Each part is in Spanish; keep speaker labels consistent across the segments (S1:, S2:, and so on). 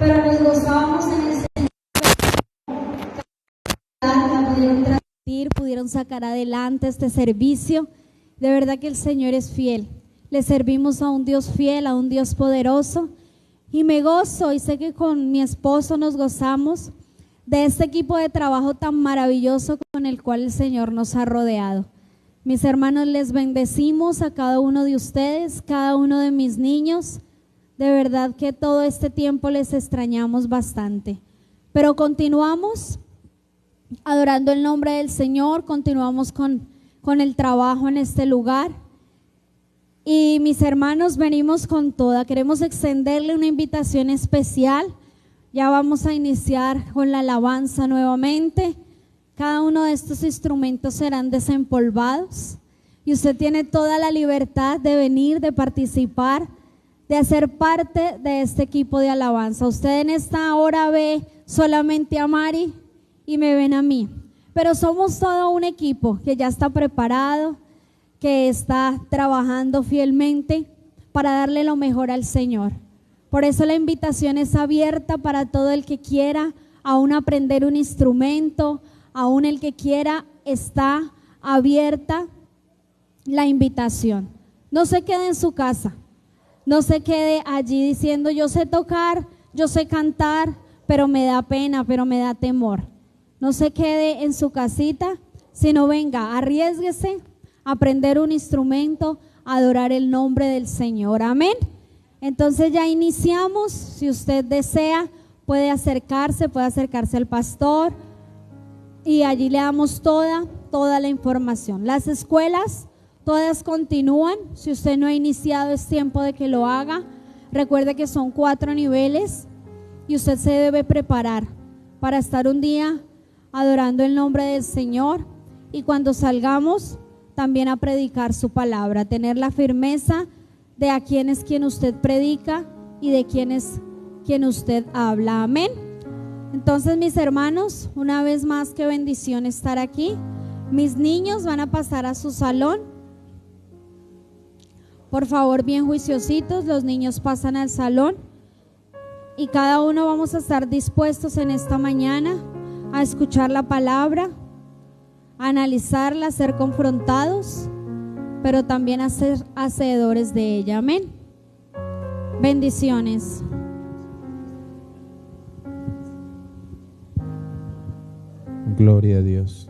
S1: pero nos gozábamos en el Señor. Pudieron sacar adelante este servicio. De verdad que el Señor es fiel. Le servimos a un Dios fiel, a un Dios poderoso, y me gozo y sé que con mi esposo nos gozamos de este equipo de trabajo tan maravilloso con el cual el Señor nos ha rodeado. Mis hermanos, les bendecimos a cada uno de ustedes, cada uno de mis niños. De verdad que todo este tiempo les extrañamos bastante, pero continuamos adorando el nombre del Señor, continuamos con el trabajo en este lugar. Y mis hermanos, venimos con toda, queremos extenderle una invitación especial. Ya vamos a iniciar con la alabanza nuevamente. Cada uno de estos instrumentos serán desempolvados y usted tiene toda la libertad de venir, de participar, de hacer parte de este equipo de alabanza. Usted en esta hora ve solamente a Mari y me ven a mí, pero somos todo un equipo que ya está preparado, que está trabajando fielmente para darle lo mejor al Señor. Por eso la invitación es abierta para todo el que quiera aún aprender un instrumento, aún el que quiera, está abierta la invitación. No se quede en su casa, no se quede allí diciendo yo sé tocar, yo sé cantar, pero me da pena, pero me da temor. No se quede en su casita, sino venga, arriésguese a aprender un instrumento, a adorar el nombre del Señor. Amén. Entonces ya iniciamos. Si usted desea, puede acercarse al pastor y allí le damos toda la información. Las escuelas todas continúan. Si usted no ha iniciado, es tiempo de que lo haga. Recuerde que son 4 niveles y usted se debe preparar para estar un día adorando el nombre del Señor, y cuando salgamos también a predicar su palabra, tener la firmeza de a quién es quien usted predica y de quién es quien usted habla. Amén. Entonces, mis hermanos, una vez más, qué bendición estar aquí. Mis niños van a pasar a su salón. Por favor, bien juiciositos, los niños pasan al salón y cada uno vamos a estar dispuestos en esta mañana a escuchar la palabra, a analizarla, a ser confrontados, pero también a ser hacedores de ella. Amén. Bendiciones.
S2: Gloria a Dios.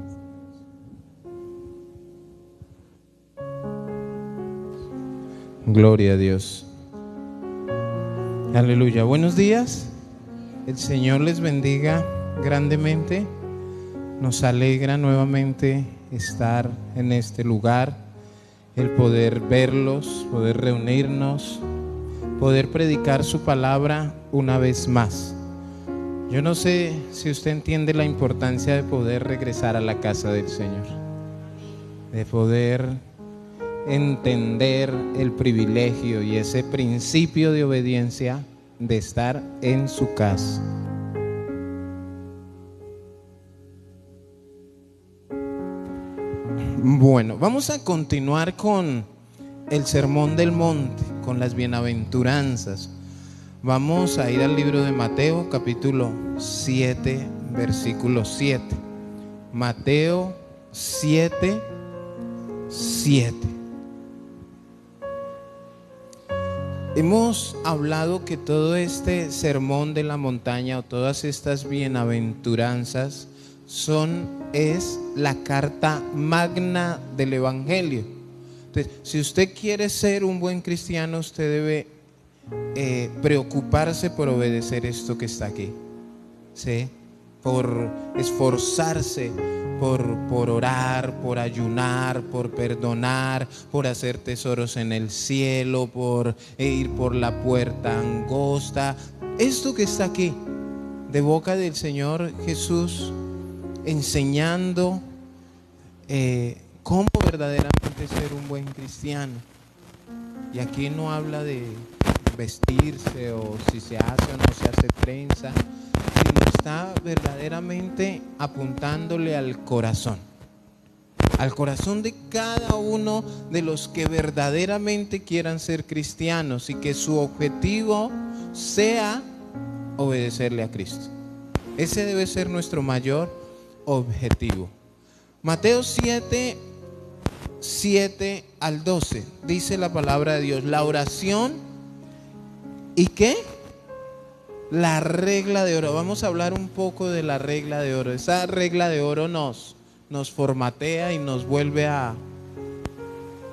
S2: Gloria a Dios. Aleluya. Buenos días. El Señor les bendiga grandemente. Nos alegra nuevamente estar en este lugar, el poder verlos, poder reunirnos, poder predicar su palabra una vez más. Yo no sé si usted entiende la importancia de poder regresar a la casa del Señor, de poder entender el privilegio y ese principio de obediencia de estar en su casa. Bueno, vamos a continuar con el Sermón del Monte, con las bienaventuranzas. Vamos a ir al libro de Mateo, capítulo 7, versículo 7. Mateo 7, 7. Hemos hablado que todo este sermón de la montaña o todas estas bienaventuranzas es la carta magna del Evangelio. Entonces, si usted quiere ser un buen cristiano, usted debe preocuparse por obedecer esto que está aquí, ¿sí? Por esforzarse, por orar, por ayunar, por perdonar, por hacer tesoros en el cielo, por ir por la puerta angosta. Esto que está aquí, de boca del Señor Jesús, enseñando cómo verdaderamente ser un buen cristiano. Y aquí no habla de vestirse o si se hace o no se hace trenza, sino está verdaderamente apuntándole al corazón de cada uno de los que verdaderamente quieran ser cristianos y que su objetivo sea obedecerle a Cristo. Ese debe ser nuestro mayor objetivo. Mateo 7, 7 al 12, dice la palabra de Dios, la oración y ¿qué? La regla de oro. Vamos a hablar un poco de la regla de oro. Esa regla de oro nos formatea y nos vuelve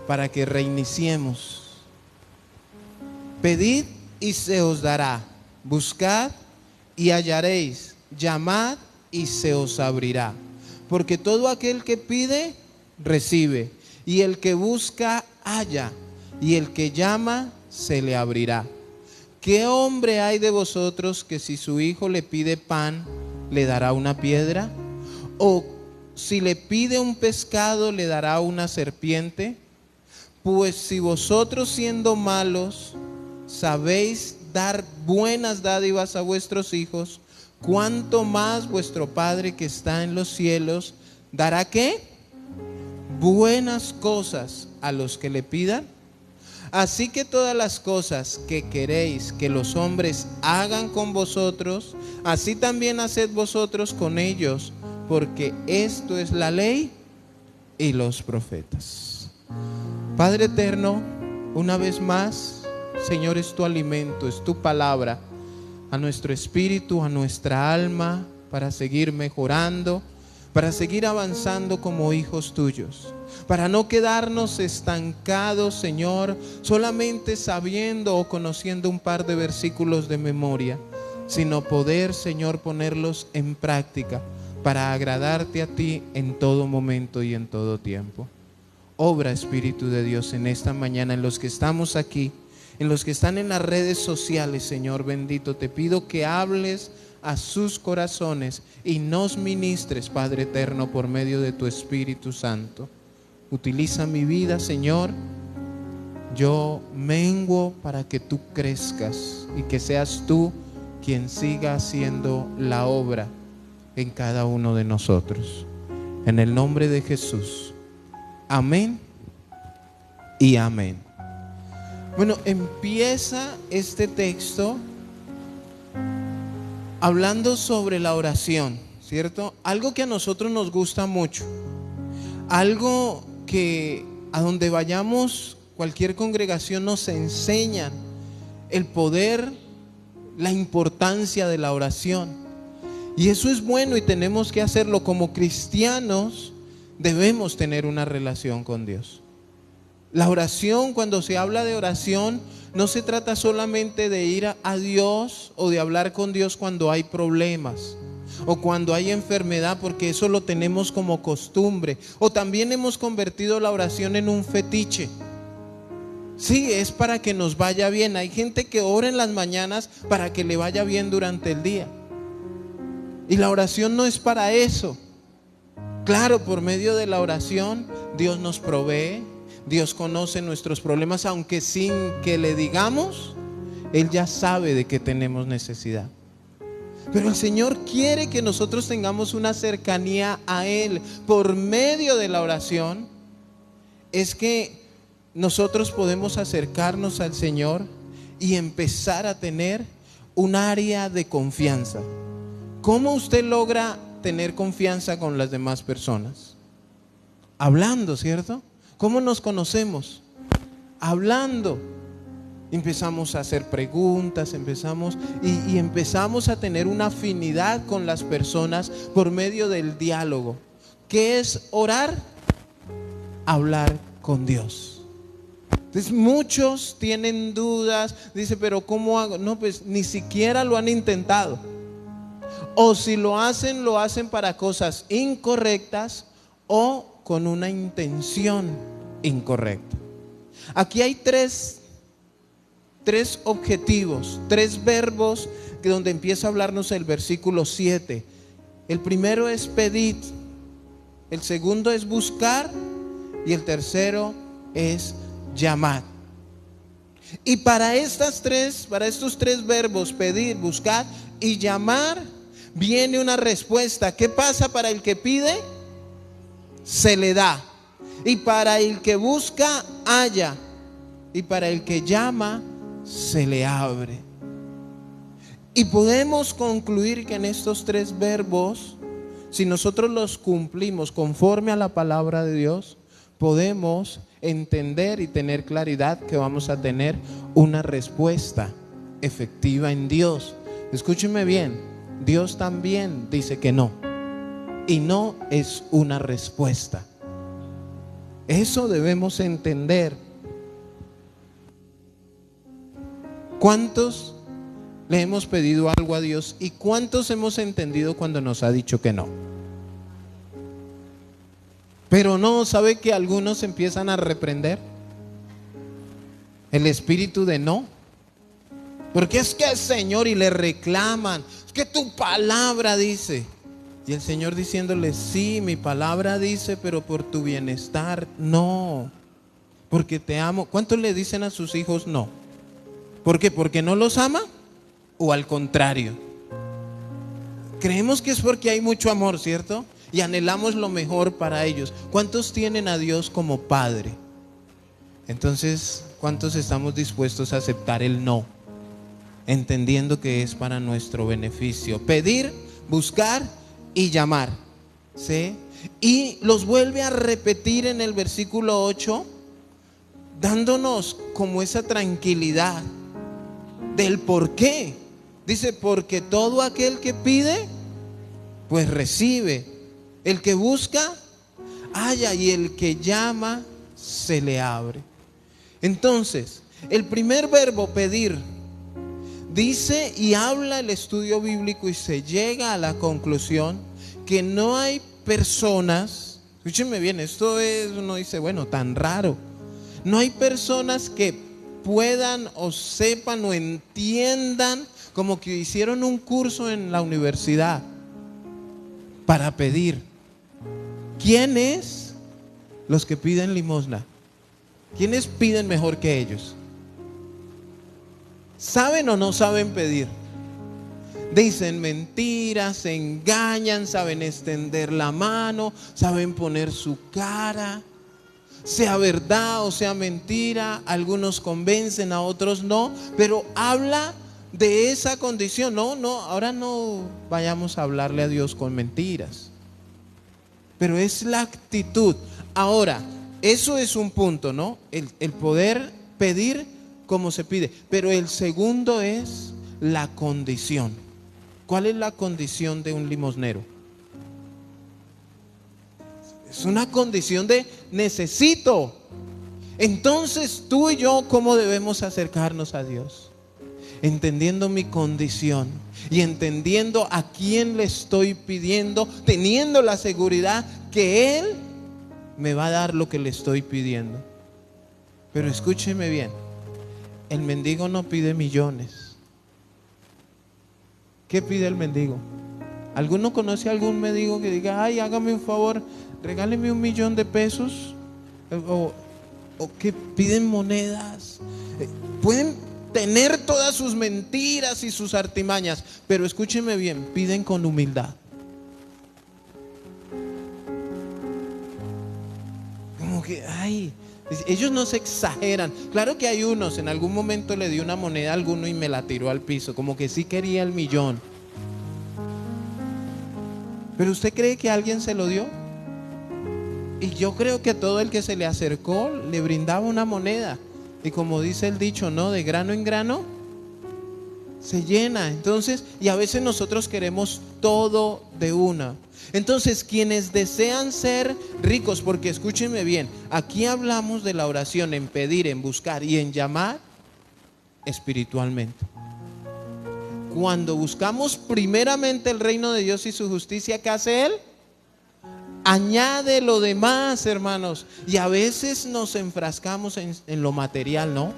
S2: para que reiniciemos. Pedid y se os dará, buscad y hallaréis, llamad y se os abrirá. Porque todo aquel que pide, recibe, y el que busca, halla, y el que llama, se le abrirá. ¿Qué hombre hay de vosotros que si su hijo le pide pan, le dará una piedra? ¿O si le pide un pescado, le dará una serpiente? Pues si vosotros siendo malos, sabéis dar buenas dádivas a vuestros hijos, ¿cuánto más vuestro Padre que está en los cielos dará qué? Buenas cosas a los que le pidan. Así que todas las cosas que queréis que los hombres hagan con vosotros, así también haced vosotros con ellos, porque esto es la ley y los profetas. Padre eterno, una vez más, Señor, es tu alimento, es tu palabra a nuestro espíritu, a nuestra alma, para seguir mejorando, para seguir avanzando como hijos tuyos, para no quedarnos estancados, Señor, solamente sabiendo o conociendo un par de versículos de memoria, sino poder, Señor, ponerlos en práctica para agradarte a ti en todo momento y en todo tiempo. Obra, Espíritu de Dios, en esta mañana, en los que estamos aquí, en los que están en las redes sociales, Señor bendito, te pido que hables a sus corazones y nos ministres, Padre eterno, por medio de tu Espíritu Santo. Utiliza mi vida, Señor. Yo menguo para que tú crezcas y que seas tú quien siga haciendo la obra en cada uno de nosotros. En el nombre de Jesús. Amén y amén. Bueno, empieza este texto hablando sobre la oración, ¿cierto? Algo que a nosotros nos gusta mucho, algo que a donde vayamos, cualquier congregación nos enseñan el poder, la importancia de la oración. Y eso es bueno y tenemos que hacerlo. Como cristianos debemos tener una relación con Dios. La oración, cuando se habla de oración, no se trata solamente de ir a Dios o de hablar con Dios cuando hay problemas o cuando hay enfermedad, porque eso lo tenemos como costumbre. O también hemos convertido la oración en un fetiche. Sí, es para que nos vaya bien. Hay gente que ora en las mañanas para que le vaya bien durante el día. Y la oración no es para eso. Claro, por medio de la oración Dios nos provee, Dios conoce nuestros problemas, aunque sin que le digamos, Él ya sabe de qué tenemos necesidad. Pero el Señor quiere que nosotros tengamos una cercanía a Él. Por medio de la oración es que nosotros podemos acercarnos al Señor y empezar a tener un área de confianza. ¿Cómo usted logra tener confianza con las demás personas? Hablando, ¿cierto? ¿Cómo nos conocemos? Hablando. Empezamos a hacer preguntas, empezamos a tener una afinidad con las personas por medio del diálogo. ¿Qué es orar? Hablar con Dios. Entonces muchos tienen dudas, dice, pero ¿cómo hago? No, pues ni siquiera lo han intentado. O si lo hacen para cosas incorrectas o con una intención incorrecta. Aquí hay tres objetivos, tres verbos que donde empieza a hablarnos el versículo 7. El primero es pedir, el segundo es buscar y el tercero es llamar. Y para estos tres verbos, pedir, buscar y llamar, viene una respuesta. ¿Qué pasa para el que pide? Se le da. Y para el que busca, halla. Y para el que llama, se le abre. Y podemos concluir que en estos 3 verbos, si nosotros los cumplimos conforme a la palabra de Dios, podemos entender y tener claridad que vamos a tener una respuesta efectiva en Dios. Escúcheme bien, Dios también dice que no. Y no es una respuesta. Eso debemos entender. ¿Cuántos le hemos pedido algo a Dios y cuántos hemos entendido cuando nos ha dicho que no? Pero no, ¿sabe que algunos empiezan a reprender el espíritu de no? Porque es que el Señor, y le reclaman, es que tu palabra dice. Y el Señor diciéndole, sí, mi palabra dice, pero por tu bienestar, no. Porque te amo. ¿Cuántos le dicen a sus hijos no? ¿Por qué? ¿Porque no los ama? ¿O al contrario? Creemos que es porque hay mucho amor, ¿cierto? Y anhelamos lo mejor para ellos. ¿Cuántos tienen a Dios como Padre? Entonces, ¿cuántos estamos dispuestos a aceptar el no? Entendiendo que es para nuestro beneficio. Pedir, buscar y llamar, ¿sí? Y los vuelve a repetir en el versículo 8, dándonos como esa tranquilidad del por qué. Dice, porque todo aquel que pide, pues recibe. El que busca, halla, y el que llama, se le abre. Entonces, el primer verbo, pedir, dice y habla el estudio bíblico y se llega a la conclusión que no hay personas, escúchenme bien, esto es, uno dice, bueno, tan raro. No hay personas que puedan o sepan o entiendan como que hicieron un curso en la universidad para pedir. ¿Quiénes? Los que piden limosna. ¿Quiénes piden mejor que ellos? ¿Saben o no saben pedir? Dicen mentiras, se engañan, saben extender la mano, saben poner su cara. Sea verdad o sea mentira, algunos convencen, a otros no, pero habla de esa condición. No, ahora no vayamos a hablarle a Dios con mentiras, pero es la actitud. Ahora, eso es un punto, ¿no? El poder pedir como se pide, pero el segundo es la condición. ¿Cuál es la condición de un limosnero? Es una condición de necesito. Entonces tú y yo, ¿cómo debemos acercarnos a Dios? Entendiendo mi condición y entendiendo a quién le estoy pidiendo, teniendo la seguridad que Él me va a dar lo que le estoy pidiendo. Pero escúcheme bien, el mendigo no pide millones. ¿Qué pide el mendigo? ¿Alguno conoce a algún mendigo que diga, ay, hágame un favor, regáleme $1,000,000 de pesos? O que piden monedas. Pueden tener todas sus mentiras y sus artimañas, pero escúcheme bien, piden con humildad. Como que, ay, ellos no se exageran. Claro que hay unos, en algún momento le di una moneda a alguno y me la tiró al piso, como que sí quería el millón. ¿Pero usted cree que alguien se lo dio? Y yo creo que todo el que se le acercó le brindaba una moneda. Y como dice el dicho, ¿no? De grano en grano se llena. Entonces, y a veces nosotros queremos todo de una. Entonces, quienes desean ser ricos, porque escúchenme bien, aquí hablamos de la oración en pedir, en buscar y en llamar espiritualmente. Cuando buscamos primeramente el reino de Dios y su justicia, ¿qué hace Él? Añade lo demás, hermanos. Y a veces nos enfrascamos en lo material, ¿no?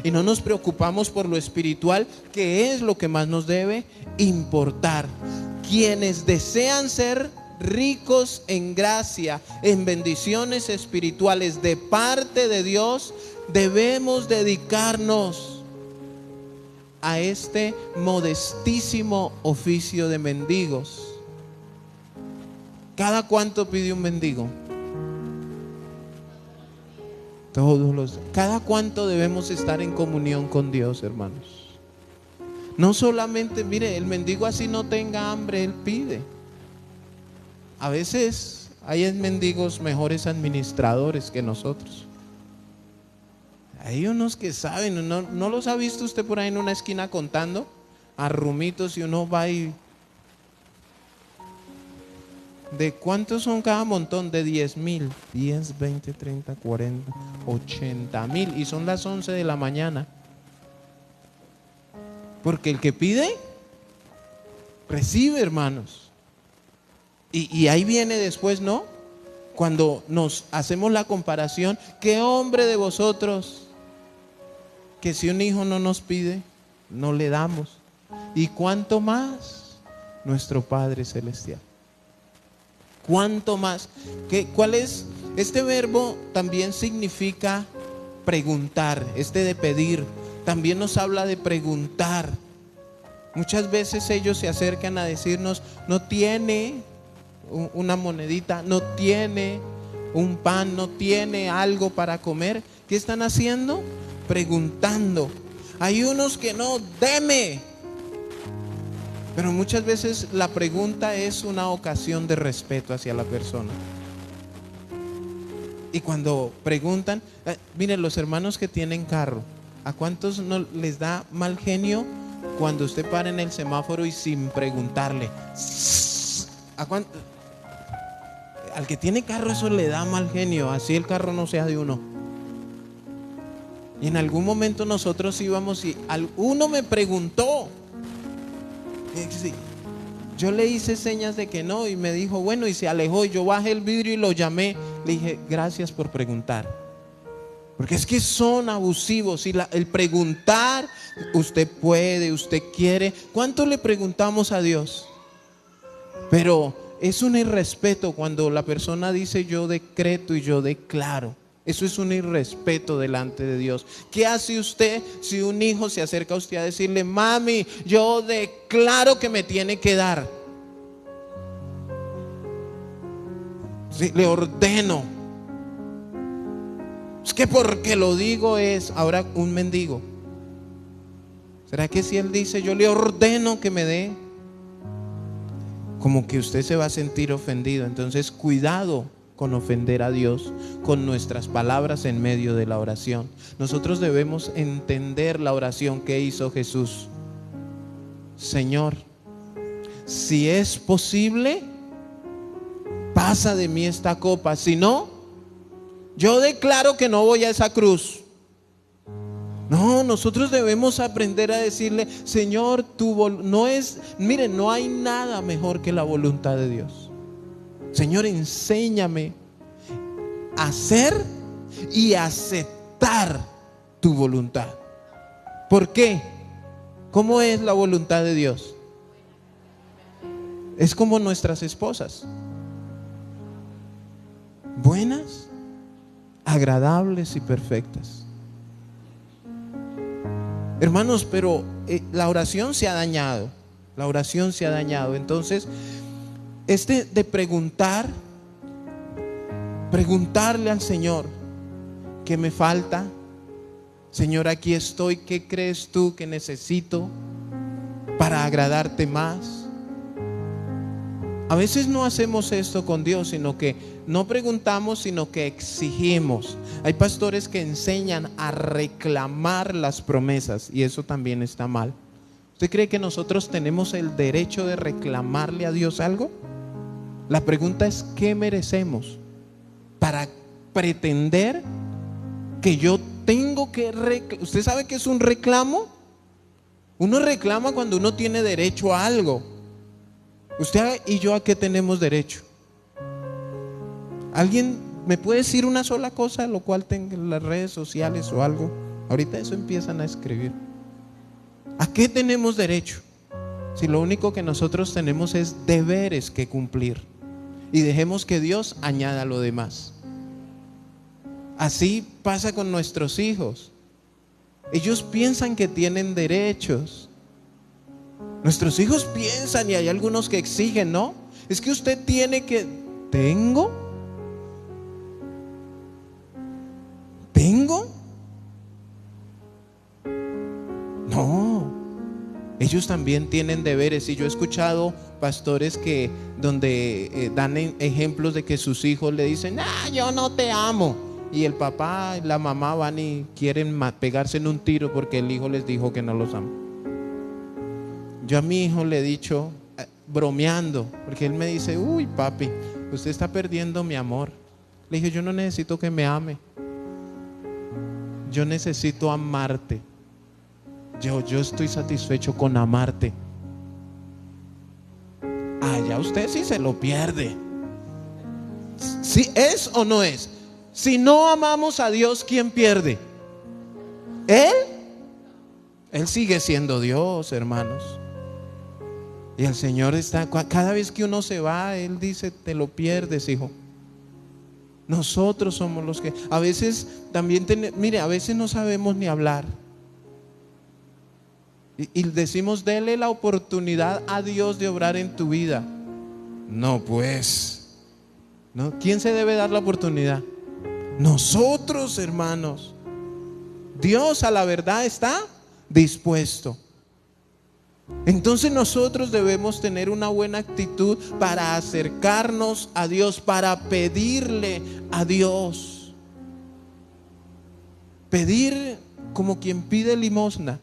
S2: Y no nos preocupamos por lo espiritual, que es lo que más nos debe importar. Quienes desean ser ricos en gracia, en bendiciones espirituales de parte de Dios, debemos dedicarnos a este modestísimo oficio de mendigos. ¿Cada cuánto pide un mendigo? Todos los días. ¿Cada cuánto debemos estar en comunión con Dios, hermanos? No solamente, mire, el mendigo así no tenga hambre, él pide. A veces hay mendigos mejores administradores que nosotros. Hay unos que saben, ¿no los ha visto usted por ahí en una esquina contando a rumitos y uno va y... ¿De cuántos son cada montón? De 10,000. 10, 20, 30, 40, 80,000. Y son las 11 de la mañana. Porque el que pide, recibe, hermanos. Y ahí viene después, ¿no? Cuando nos hacemos la comparación, ¿qué hombre de vosotros que si un hijo no nos pide, no le damos? Y cuánto más nuestro Padre Celestial. ¿Cuánto más? ¿Cuál es? Este verbo también significa preguntar. Este de pedir también nos habla de preguntar. Muchas veces ellos se acercan a decirnos: no tiene una monedita, no tiene un pan, no tiene algo para comer. ¿Qué están haciendo? Preguntando. Hay unos que no, deme. Pero muchas veces la pregunta es una ocasión de respeto hacia la persona. Y cuando preguntan, miren, los hermanos que tienen carro, ¿a cuántos no les da mal genio cuando usted para en el semáforo y sin preguntarle? Al que tiene carro eso le da mal genio, así el carro no sea de uno. Y en algún momento nosotros íbamos y uno me preguntó. Yo le hice señas de que no y me dijo bueno, y se alejó, y yo bajé el vidrio y lo llamé. Le dije: gracias por preguntar. Porque es que son abusivos. Y el preguntar, usted puede, usted quiere. ¿Cuánto le preguntamos a Dios? Pero es un irrespeto cuando la persona dice: yo decreto y yo declaro. Eso es un irrespeto delante de Dios. ¿Qué hace usted si un hijo se acerca a usted a decirle: mami, yo declaro que me tiene que dar? Sí, le ordeno. Es que porque lo digo es ahora un mendigo. ¿Será que si él dice: yo le ordeno que me dé? Como que usted se va a sentir ofendido. Entonces cuidado con ofender a Dios con nuestras palabras en medio de la oración. Nosotros debemos entender la oración que hizo Jesús. Señor, si es posible, pasa de mí esta copa. Si no, yo declaro que no voy a esa cruz. No, nosotros debemos aprender a decirle: Señor, miren, no hay nada mejor que la voluntad de Dios. Señor, enséñame a hacer y aceptar tu voluntad. ¿Por qué? ¿Cómo es la voluntad de Dios? Es como nuestras esposas: buenas, agradables y perfectas. Hermanos, pero la oración se ha dañado. La oración se ha dañado. Entonces, de preguntarle al Señor: ¿qué me falta? Señor, aquí estoy. ¿Qué crees tú que necesito para agradarte más? A veces no hacemos esto con Dios, sino que no preguntamos, sino que exigimos. Hay pastores que enseñan a reclamar las promesas, y eso también está mal. ¿Usted cree que nosotros tenemos el derecho de reclamarle a Dios algo? La pregunta es: ¿qué merecemos para pretender que yo tengo que reclamar? ¿Usted sabe qué es un reclamo? Uno reclama cuando uno tiene derecho a algo. ¿Usted y yo a qué tenemos derecho? ¿Alguien me puede decir una sola cosa, lo cual tenga en las redes sociales o algo? Ahorita eso empiezan a escribir. ¿A qué tenemos derecho? Si lo único que nosotros tenemos es deberes que cumplir, y dejemos que Dios añada lo demás. Así pasa con nuestros hijos. Ellos piensan que tienen derechos. Nuestros hijos piensan, y hay algunos que exigen, ¿no? Es que usted tiene que... ¿Tengo? No. Ellos también tienen deberes. Y yo he escuchado pastores que donde dan ejemplos de que sus hijos le dicen: yo no te amo, y el papá y la mamá van y quieren pegarse en un tiro porque el hijo les dijo que no los ama. Yo a mi hijo le he dicho, bromeando, porque él me dice: uy, papi, usted está perdiendo mi amor. Le dije: yo no necesito que me ame, yo necesito amarte. Yo estoy satisfecho con amarte. Ya usted sí se lo pierde. ¿Sí es o no es? Si no amamos a Dios, ¿quién pierde? ¿Él? Él sigue siendo Dios, hermanos. Y el Señor está, cada vez que uno se va, Él dice: te lo pierdes, hijo. Nosotros somos los que a veces también mire, a veces no sabemos ni hablar. Y decimos: dele la oportunidad a Dios de obrar en tu vida. No, pues, ¿no? ¿Quién se debe dar la oportunidad? Nosotros, hermanos. Dios, a la verdad, está dispuesto. Entonces nosotros debemos tener una buena actitud para acercarnos a Dios, para pedirle a Dios. Pedir como quien pide limosna.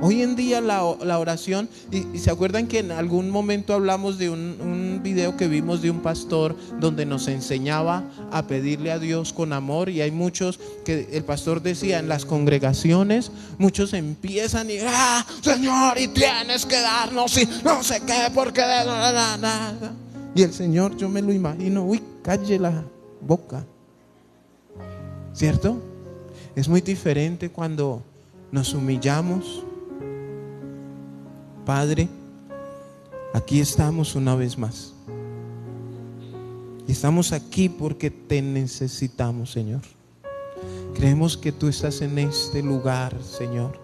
S2: Hoy en día la oración, y se acuerdan que en algún momento hablamos de un video que vimos de un pastor donde nos enseñaba a pedirle a Dios con amor. Y hay muchos que el pastor decía: en las congregaciones muchos empiezan y Señor, y tienes que darnos y no sé qué, porque nada. Y el Señor, yo me lo imagino: uy, calle la boca, ¿cierto? Es muy diferente cuando nos humillamos. Padre, aquí estamos una vez más. Y estamos aquí porque te necesitamos, Señor. Creemos que tú estás en este lugar, Señor.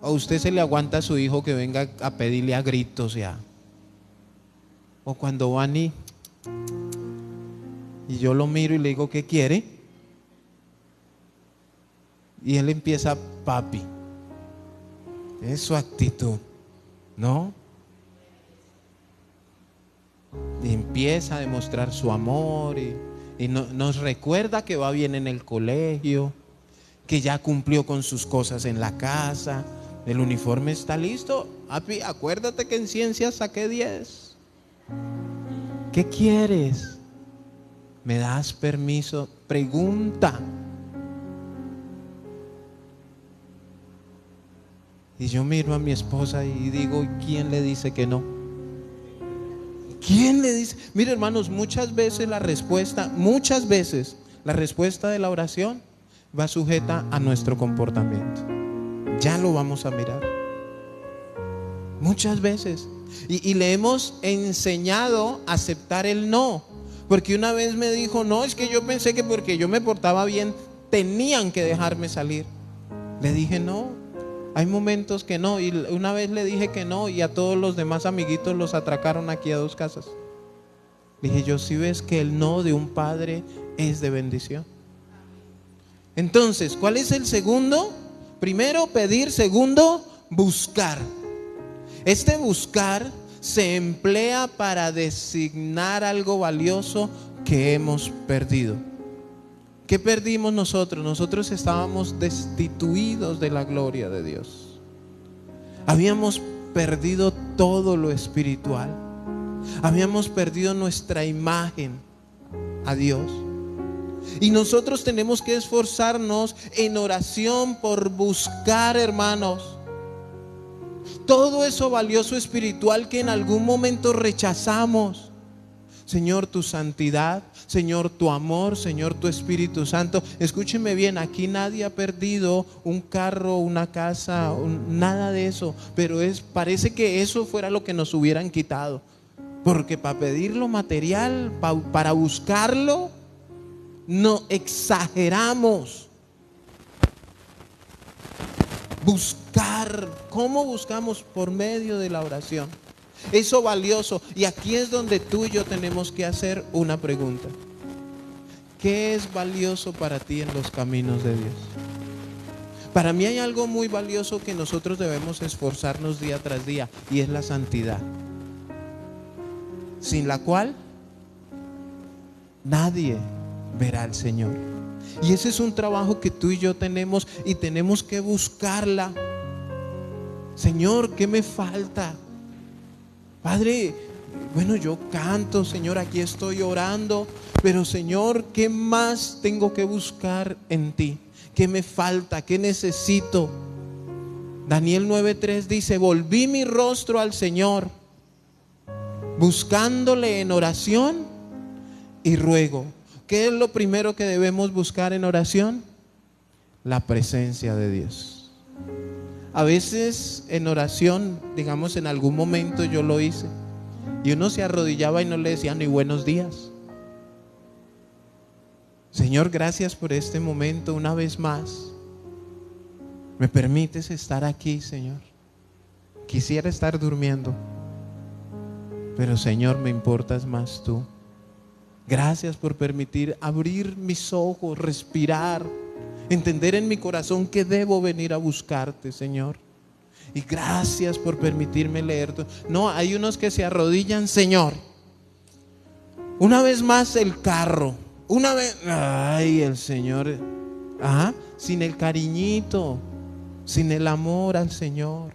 S2: ¿A usted se le aguanta a su hijo que venga a pedirle a gritos ya? O cuando van y yo lo miro y le digo: ¿qué quiere? Y él empieza: papi. Es su actitud, ¿no? Y empieza a demostrar su amor y nos recuerda que va bien en el colegio, que ya cumplió con sus cosas en la casa, el uniforme está listo. Papi, acuérdate que en ciencias saqué 10. ¿Qué quieres? ¿Me das permiso? Pregunta. Y yo miro a mi esposa y digo: ¿quién le dice que no? ¿Quién le dice? Mire, hermanos, muchas veces la respuesta de la oración va sujeta a nuestro comportamiento. Ya lo vamos a mirar. Muchas veces. Y le hemos enseñado a aceptar el no. Porque una vez me dijo: no, es que yo pensé que porque yo me portaba bien tenían que dejarme salir. Le dije: no. Hay momentos que no. Y una vez le dije que no, y a todos los demás amiguitos los atracaron aquí a 2 casas. Le dije: yo, si ves que el no de un padre es de bendición. Entonces, ¿cuál es el segundo? Primero, pedir. Segundo, buscar. Este buscar se emplea para designar algo valioso que hemos perdido. ¿Qué perdimos nosotros? Nosotros estábamos destituidos de la gloria de Dios. Habíamos perdido todo lo espiritual. Habíamos perdido nuestra imagen a Dios. Y nosotros tenemos que esforzarnos en oración por buscar, hermanos, todo eso valioso espiritual que en algún momento rechazamos. Señor, tu santidad, Señor, tu amor, Señor, tu Espíritu Santo. Escúcheme bien, aquí nadie ha perdido un carro, una casa, nada de eso. Pero parece que eso fuera lo que nos hubieran quitado. Porque para pedir lo material, para buscarlo, no exageramos. Buscar, ¿cómo buscamos? Por medio de la oración. Eso valioso. Y aquí es donde tú y yo tenemos que hacer una pregunta: ¿qué es valioso para ti en los caminos de Dios? Para mí hay algo muy valioso que nosotros debemos esforzarnos día tras día, y es la santidad, sin la cual nadie verá al Señor. Y ese es un trabajo que tú y yo tenemos, y tenemos que buscarla. Señor, ¿qué me falta? Padre, bueno, yo canto, Señor, aquí estoy orando, pero Señor, ¿qué más tengo que buscar en ti? ¿Qué me falta? ¿Qué necesito? Daniel 9:3 dice: volví mi rostro al Señor, buscándole en oración y ruego. ¿Qué es lo primero que debemos buscar en oración? La presencia de Dios. A veces en oración, digamos, en algún momento yo lo hice, y uno se arrodillaba y no le decía ni buenos días. Señor, gracias por este momento una vez más. ¿Me permites estar aquí, Señor? Quisiera estar durmiendo, pero Señor, me importas más tú. Gracias por permitir abrir mis ojos, respirar, entender en mi corazón que debo venir a buscarte, Señor. Y gracias por permitirme leer. No, hay unos que se arrodillan: Señor, una vez más el carro, una vez, ay, el Señor, sin el cariñito, sin el amor al Señor.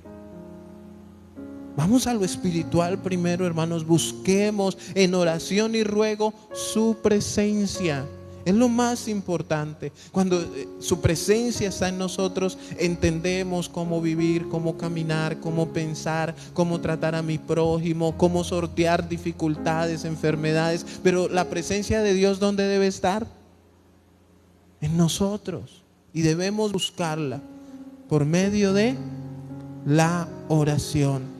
S2: Vamos a lo espiritual primero, hermanos. Busquemos en oración y ruego su presencia. Es lo más importante. Cuando su presencia está en nosotros, entendemos cómo vivir, cómo caminar, cómo pensar, cómo tratar a mi prójimo, cómo sortear dificultades, enfermedades. Pero la presencia de Dios, ¿dónde debe estar? En nosotros. Y debemos buscarla por medio de la oración.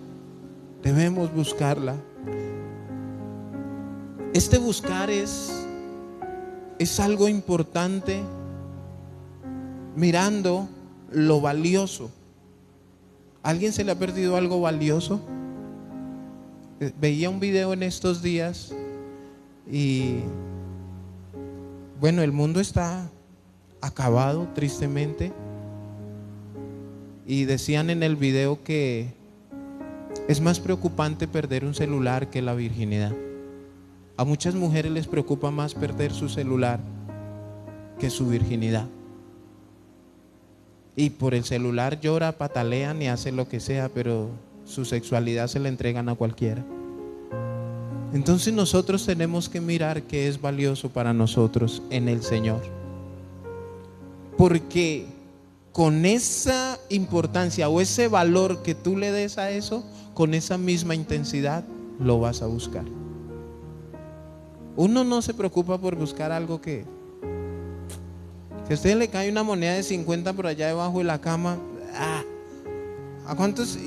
S2: Debemos buscarla. Este buscar es algo importante, mirando lo valioso. ¿A alguien se le ha perdido algo valioso? Veía un video en estos días y bueno, el mundo está acabado, tristemente, y decían en el video que es más preocupante perder un celular que la virginidad. A muchas mujeres les preocupa más perder su celular que su virginidad. Y por el celular llora, patalean y hacen lo que sea, pero su sexualidad se la entregan a cualquiera. Entonces nosotros tenemos que mirar qué es valioso para nosotros en el Señor. Porque con esa importancia o ese valor que tú le des a eso, con esa misma intensidad lo vas a buscar. Uno no se preocupa por buscar algo que, si a usted le cae una moneda de 50 por allá debajo de la cama, ¿a cuántos?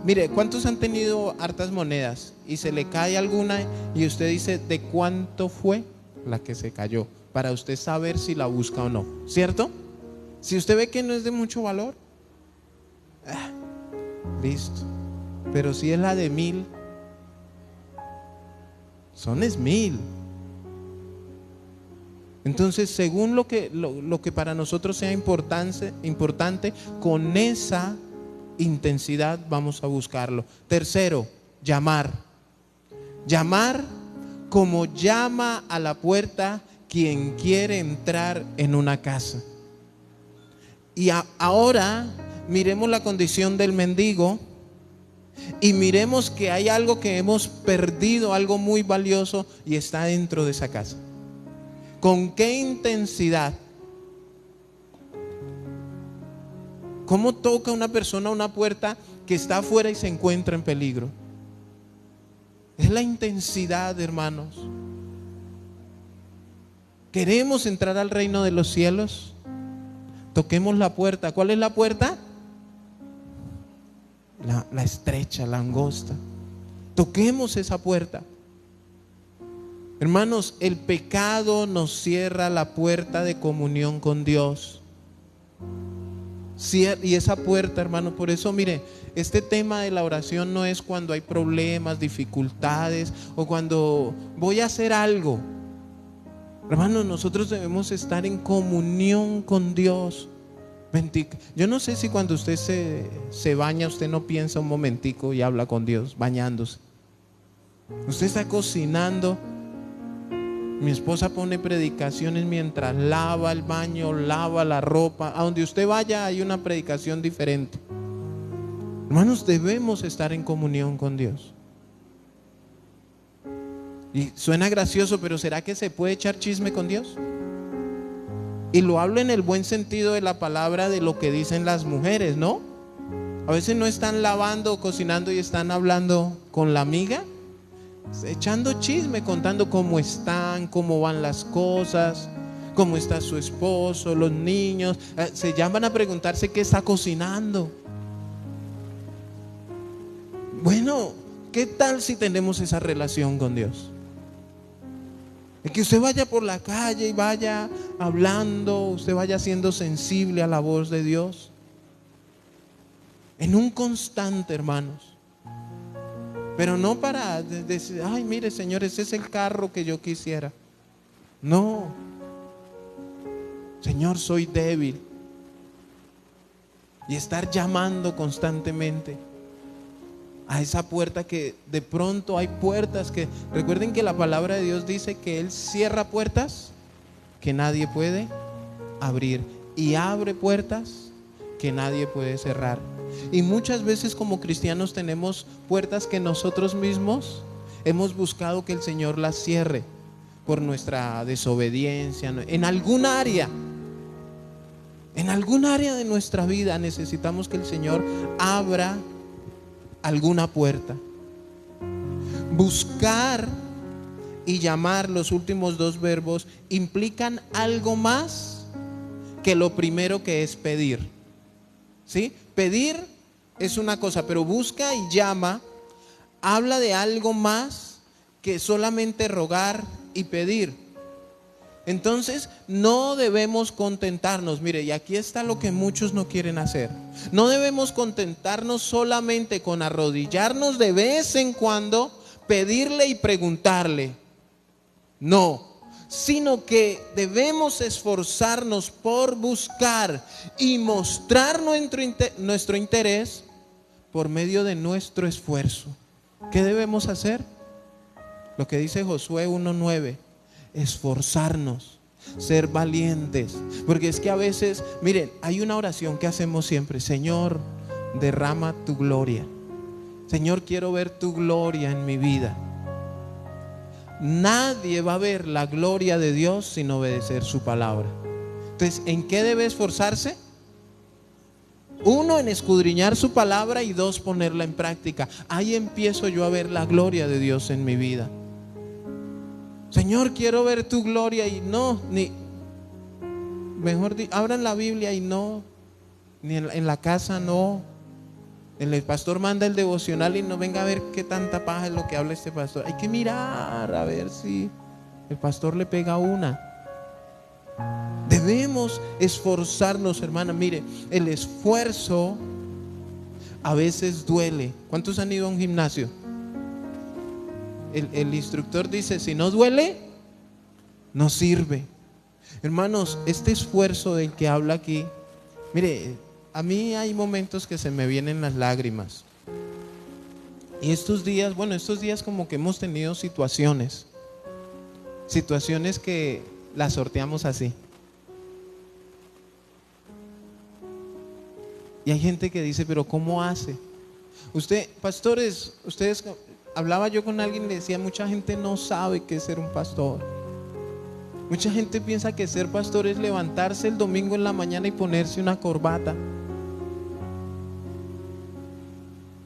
S2: Mire, ¿cuántos han tenido hartas monedas y se le cae alguna y usted dice de cuánto fue la que se cayó, para usted saber si la busca o no? ¿Cierto? Si usted ve que no es de mucho valor, listo. Pero si es la de 1000, es 1000. Entonces, según lo que para nosotros sea importante, con esa intensidad vamos a buscarlo. Tercero, llamar. Llamar como llama a la puerta quien quiere entrar en una casa. Y ahora miremos la condición del mendigo y miremos que hay algo que hemos perdido, algo muy valioso, y está dentro de esa casa. ¿Con qué intensidad? ¿Cómo toca una persona una puerta que está afuera y se encuentra en peligro? Es la intensidad, hermanos. ¿Queremos entrar al reino de los cielos? Toquemos la puerta. ¿Cuál es la puerta? La estrecha, la angosta. Toquemos esa puerta. Hermanos, el pecado nos cierra la puerta de comunión con Dios. Y esa puerta, hermano, por eso mire, este tema de la oración no es cuando hay problemas, dificultades, o cuando voy a hacer algo. Hermanos, nosotros debemos estar en comunión con Dios. Yo no sé si cuando usted se baña, usted no piensa un momentico y habla con Dios, bañándose. Usted está cocinando. Mi esposa pone predicaciones mientras lava el baño, lava la ropa. A donde usted vaya hay una predicación diferente. Hermanos, debemos estar en comunión con Dios. Y suena gracioso, pero ¿será que se puede echar chisme con Dios? Y lo hablo en el buen sentido de la palabra, de lo que dicen las mujeres, ¿no? A veces no están lavando o cocinando y están hablando con la amiga, echando chisme, contando cómo están, cómo van las cosas, cómo está su esposo, los niños. Se llaman a preguntarse qué está cocinando. Bueno, ¿qué tal si tenemos esa relación con Dios? De que usted vaya por la calle y vaya hablando, usted vaya siendo sensible a la voz de Dios. En un constante, hermanos. Pero no para decir, ay, mire, Señor, ese es el carro que yo quisiera. No. Señor, soy débil. Y estar llamando constantemente a esa puerta, que de pronto hay puertas que, recuerden que la palabra de Dios dice que Él cierra puertas que nadie puede abrir y abre puertas que nadie puede cerrar. Y muchas veces como cristianos tenemos puertas que nosotros mismos hemos buscado que el Señor las cierre por nuestra desobediencia. En algún área de nuestra vida necesitamos que el Señor abra alguna puerta. Buscar y llamar, los últimos dos verbos, implican algo más que lo primero, que es pedir. ¿Sí? Pedir es una cosa, pero busca y llama habla de algo más que solamente rogar y pedir. Entonces no debemos contentarnos, mire, y aquí está lo que muchos no quieren hacer. No debemos contentarnos solamente con arrodillarnos de vez en cuando, pedirle y preguntarle. No, sino que debemos esforzarnos por buscar y mostrar nuestro interés por medio de nuestro esfuerzo. ¿Qué debemos hacer? Lo que dice Josué 1:9. Esforzarnos, ser valientes, porque es que a veces, miren, hay una oración que hacemos siempre: Señor, derrama tu gloria. Señor, quiero ver tu gloria en mi vida. Nadie va a ver la gloria de Dios sin obedecer su palabra. Entonces, ¿en qué debe esforzarse? Uno, en escudriñar su palabra, y dos, ponerla en práctica. Ahí empiezo yo a ver la gloria de Dios en mi vida. Señor, quiero ver tu gloria, y no, abran la Biblia y no, ni en la casa no. El pastor manda el devocional y no venga a ver qué tanta paja es lo que habla este pastor. Hay que mirar a ver si el pastor le pega una. Debemos esforzarnos, hermana. Mire, el esfuerzo a veces duele. ¿Cuántos han ido a un gimnasio? El instructor dice, si no duele, no sirve. Hermanos, este esfuerzo del que habla aquí, mire, a mí hay momentos que se me vienen las lágrimas. Y estos días como que hemos tenido situaciones que las sorteamos así. Y hay gente que dice, pero ¿cómo hace? Pastores, ustedes... Hablaba yo con alguien y le decía, mucha gente no sabe qué es ser un pastor. Mucha gente piensa que ser pastor es levantarse el domingo en la mañana y ponerse una corbata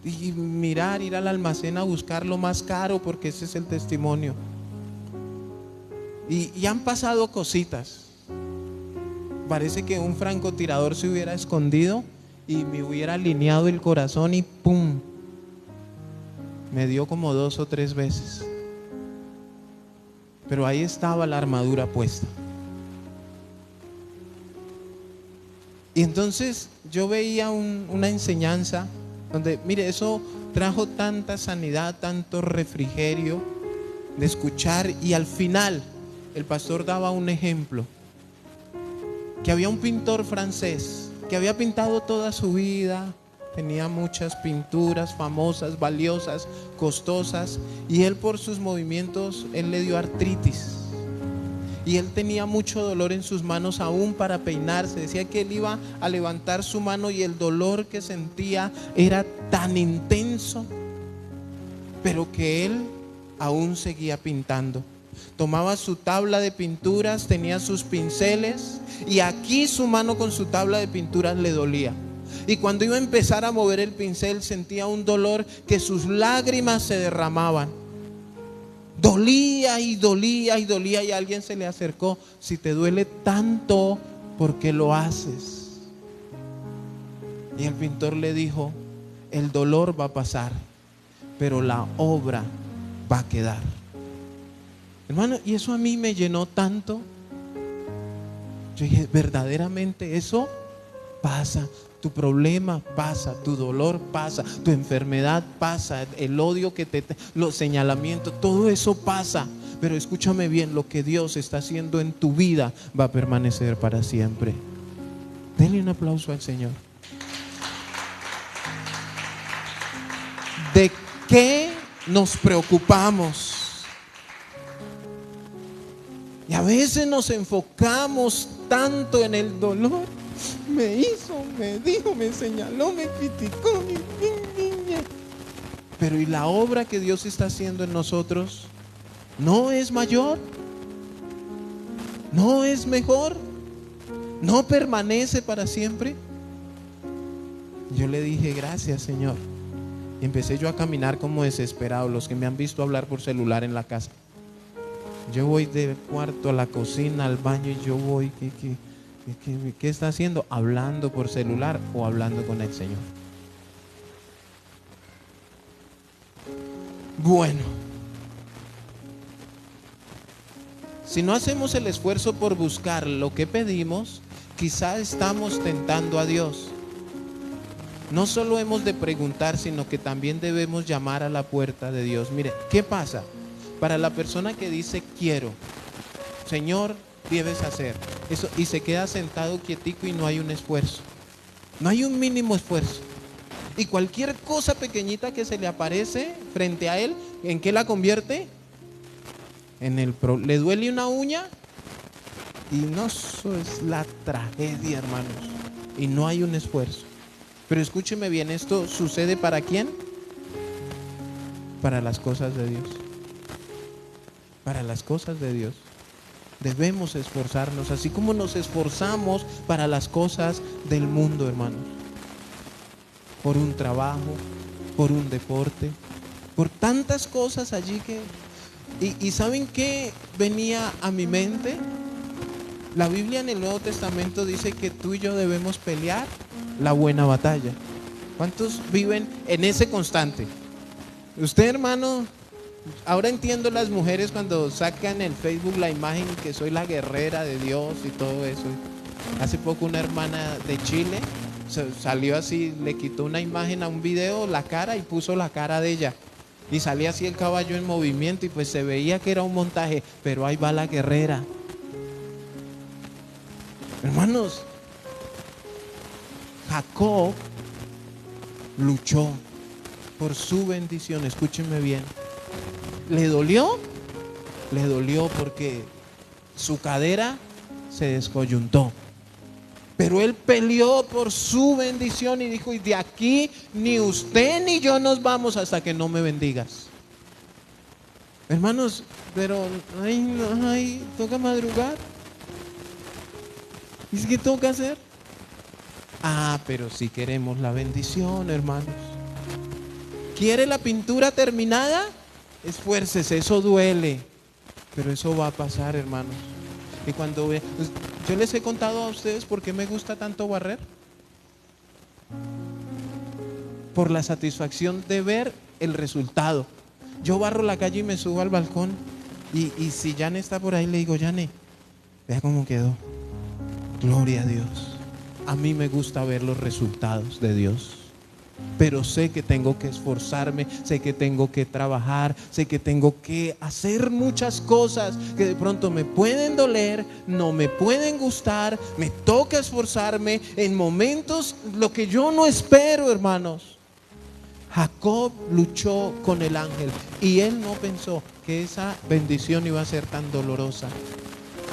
S2: y mirar, ir al almacén a buscar lo más caro, porque ese es el testimonio. Y han pasado cositas. Parece que un francotirador se hubiera escondido y me hubiera alineado el corazón y ¡pum! Me dio como 2 o 3 veces. Pero ahí estaba la armadura puesta. Y entonces yo veía una enseñanza donde, mire, eso trajo tanta sanidad, tanto refrigerio de escuchar. Y al final el pastor daba un ejemplo, que había un pintor francés que había pintado toda su vida, tenía muchas pinturas famosas, valiosas, costosas, y él por sus movimientos, él le dio artritis. Y él tenía mucho dolor en sus manos aún para peinarse. Decía que él iba a levantar su mano y el dolor que sentía era tan intenso, pero que él aún seguía pintando. Tomaba su tabla de pinturas, tenía sus pinceles, y aquí su mano con su tabla de pinturas le dolía. Y cuando iba a empezar a mover el pincel, sentía un dolor que sus lágrimas se derramaban. Dolía y dolía y dolía, y alguien se le acercó: si te duele tanto, ¿por qué lo haces? Y el pintor le dijo: el dolor va a pasar, pero la obra va a quedar. Hermano, y eso a mí me llenó tanto. Yo dije, verdaderamente eso pasa. Tu problema pasa, tu dolor pasa, tu enfermedad pasa, el odio los señalamientos, todo eso pasa. Pero escúchame bien, lo que Dios está haciendo en tu vida va a permanecer para siempre. Denle un aplauso al Señor. ¿De qué nos preocupamos? Y a veces nos enfocamos tanto en el dolor. Me hizo, me dijo, me señaló, me criticó. Pero ¿y la obra que Dios está haciendo en nosotros no es mayor? ¿No es mejor? ¿No permanece para siempre? Yo le dije, gracias, Señor. Y empecé yo a caminar como desesperado. Los que me han visto hablar por celular en la casa, yo voy del cuarto a la cocina, al baño, y yo voy, ¿qué está haciendo? Hablando por celular o hablando con el Señor. Bueno, si no hacemos el esfuerzo por buscar lo que pedimos, quizá estamos tentando a Dios. No solo hemos de preguntar, sino que también debemos llamar a la puerta de Dios. Mire, ¿qué pasa? Para la persona que dice quiero, Señor, debes hacer eso, y se queda sentado quietico y no hay un esfuerzo, no hay un mínimo esfuerzo, y cualquier cosa pequeñita que se le aparece frente a él, ¿en qué la convierte? Le duele una uña y no, eso es la tragedia, hermanos, y no hay un esfuerzo. Pero escúcheme bien, esto sucede ¿para quién? Para las cosas de Dios. Para las cosas de Dios debemos esforzarnos, así como nos esforzamos para las cosas del mundo, hermanos. Por un trabajo, por un deporte, por tantas cosas allí que... ¿Y saben qué venía a mi mente? La Biblia en el Nuevo Testamento dice que tú y yo debemos pelear la buena batalla. ¿Cuántos viven en ese constante? Usted, hermano, ahora entiendo las mujeres cuando sacan en Facebook la imagen que soy la guerrera de Dios y todo eso. Hace poco una hermana de Chile salió así, le quitó una imagen a un video, la cara, y puso la cara de ella. Y salía así el caballo en movimiento y pues se veía que era un montaje, pero ahí va la guerrera. Hermanos, Jacob luchó por su bendición. Escúchenme bien. ¿Le dolió? Le dolió porque su cadera se descoyuntó. Pero él peleó por su bendición y dijo: y de aquí ni usted ni yo nos vamos hasta que no me bendigas. Hermanos, pero toca madrugar. ¿Y qué toca hacer? Pero si queremos la bendición, hermanos. ¿Quiere la pintura terminada? Esfuércese, eso duele, pero eso va a pasar, hermanos. Y cuando yo les he contado a ustedes por qué me gusta tanto barrer. Por la satisfacción de ver el resultado. Yo barro la calle y me subo al balcón, y si Jane está por ahí, le digo: Jane, vea cómo quedó. Gloria a Dios. A mí me gusta ver los resultados de Dios. pero sé que tengo que esforzarme, sé que tengo que trabajar, sé que tengo que hacer muchas cosas que de pronto me pueden doler, no me pueden gustar, me toca esforzarme en momentos lo que yo no espero, hermanos. Jacob luchó con el ángel y él no pensó que esa bendición iba a ser tan dolorosa,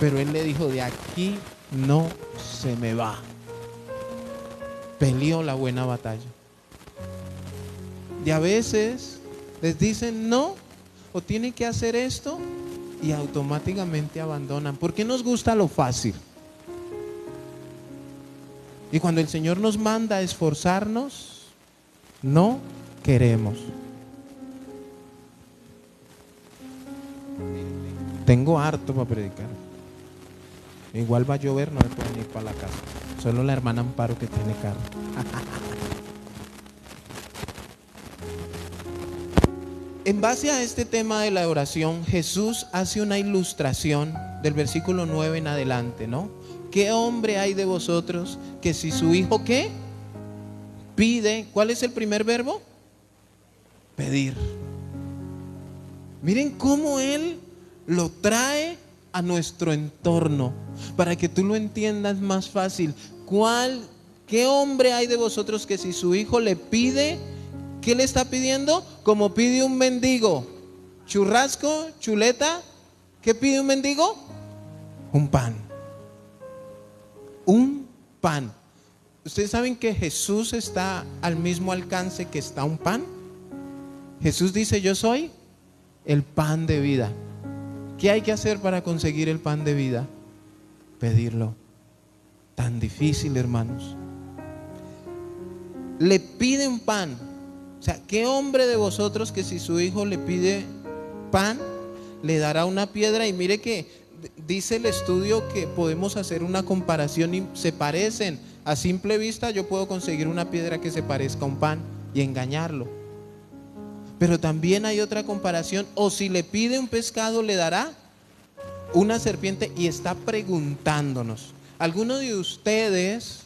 S2: pero él le dijo: de aquí no se me va. Peleó la buena batalla. Y a veces les dicen no, o tiene que hacer esto, y automáticamente abandonan. ¿Por qué nos gusta lo fácil? Y cuando el Señor nos manda a esforzarnos, no queremos. Tengo harto para predicar. Igual va a llover, no me pueden ir para la casa. Solo la hermana Amparo que tiene carro. En base a este tema de la oración, Jesús hace una ilustración del versículo 9 en adelante, ¿no? ¿Qué hombre hay de vosotros que si su hijo ¿qué? Pide, ¿cuál es el primer verbo? Pedir. Miren cómo Él lo trae a nuestro entorno para que tú lo entiendas más fácil. ¿Qué hombre hay de vosotros que si su hijo le pide, ¿qué le está pidiendo? Como pide un mendigo. Churrasco, chuleta. ¿Qué pide un mendigo? Un pan. Un pan. ¿Ustedes saben que Jesús está al mismo alcance que está un pan? Jesús dice: yo soy el pan de vida. ¿Qué hay que hacer para conseguir el pan de vida? Pedirlo. Tan difícil, hermanos. Le pide un pan. O sea, ¿qué hombre de vosotros que si su hijo le pide pan, le dará una piedra? Y mire que dice el estudio que podemos hacer una comparación y se parecen. A simple vista yo puedo conseguir una piedra que se parezca a un pan y engañarlo. Pero también hay otra comparación. O si le pide un pescado, le dará una serpiente. Y está preguntándonos: ¿alguno de ustedes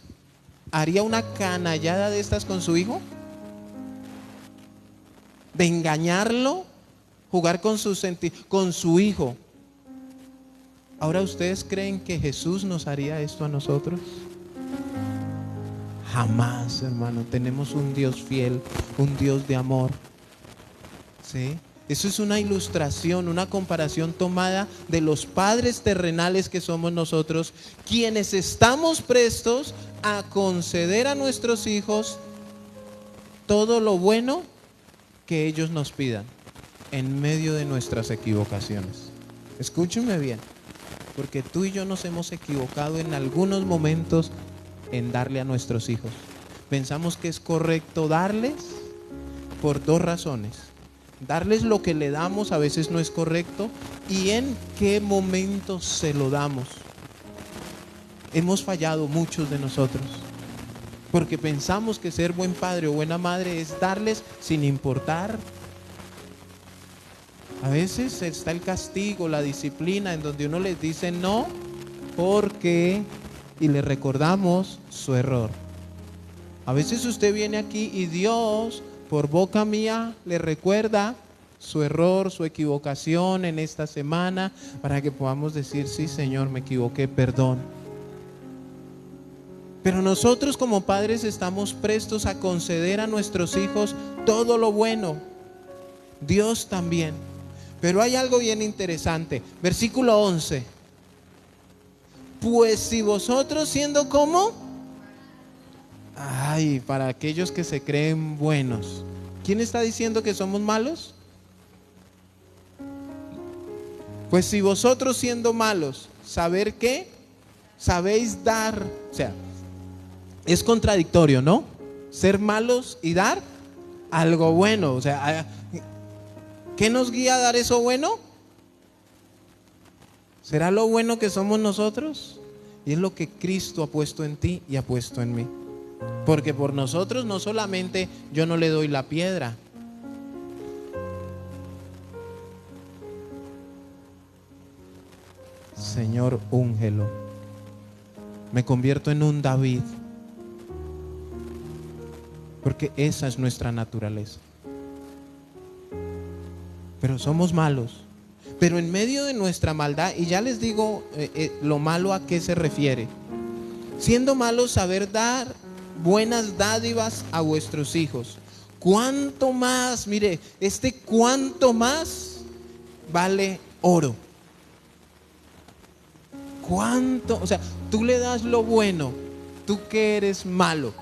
S2: haría una canallada de estas con su hijo? De engañarlo, jugar con su hijo. Ahora, ¿ustedes creen que Jesús nos haría esto a nosotros? Jamás, hermano. Tenemos un Dios fiel, un Dios de amor. ¿Sí? Eso es una ilustración, una comparación tomada de los padres terrenales que somos nosotros, quienes estamos prestos a conceder a nuestros hijos todo lo bueno que ellos nos pidan en medio de nuestras equivocaciones. Escúchenme bien, porque tú y yo nos hemos equivocado en algunos momentos en darle a nuestros hijos. Pensamos que es correcto darles por dos razones. Darles lo que le damos a veces no es correcto, y en qué momento se lo damos. Hemos fallado muchos de nosotros, porque pensamos que ser buen padre o buena madre es darles sin importar. A veces está el castigo, la disciplina, en donde uno les dice no, porque, y le recordamos su error. A veces usted viene aquí y Dios, por boca mía, le recuerda su error, su equivocación en esta semana, para que podamos decir: sí, Señor, me equivoqué, perdón. Pero nosotros como padres estamos prestos a conceder a nuestros hijos todo lo bueno. Dios también. Pero hay algo bien interesante. Versículo 11. Pues si vosotros siendo como... Ay, para aquellos que se creen buenos. ¿Quién está diciendo que somos malos? Pues si vosotros siendo malos, ¿saber qué? Sabéis dar. O sea, es contradictorio, ¿no? Ser malos y dar algo bueno. O sea, ¿qué nos guía a dar eso bueno? ¿Será lo bueno que somos nosotros? Y es lo que Cristo ha puesto en ti y ha puesto en mí. Porque por nosotros no solamente yo no le doy la piedra. Señor, úngelo. Me convierto en un David. porque esa es nuestra naturaleza. Pero somos malos. Pero en medio de nuestra maldad, y ya les digo lo malo a qué se refiere. Siendo malos, saber dar buenas dádivas a vuestros hijos. ¿Cuánto más? Mire, cuánto más vale oro. ¿Cuánto? O sea, tú le das lo bueno, tú que eres malo.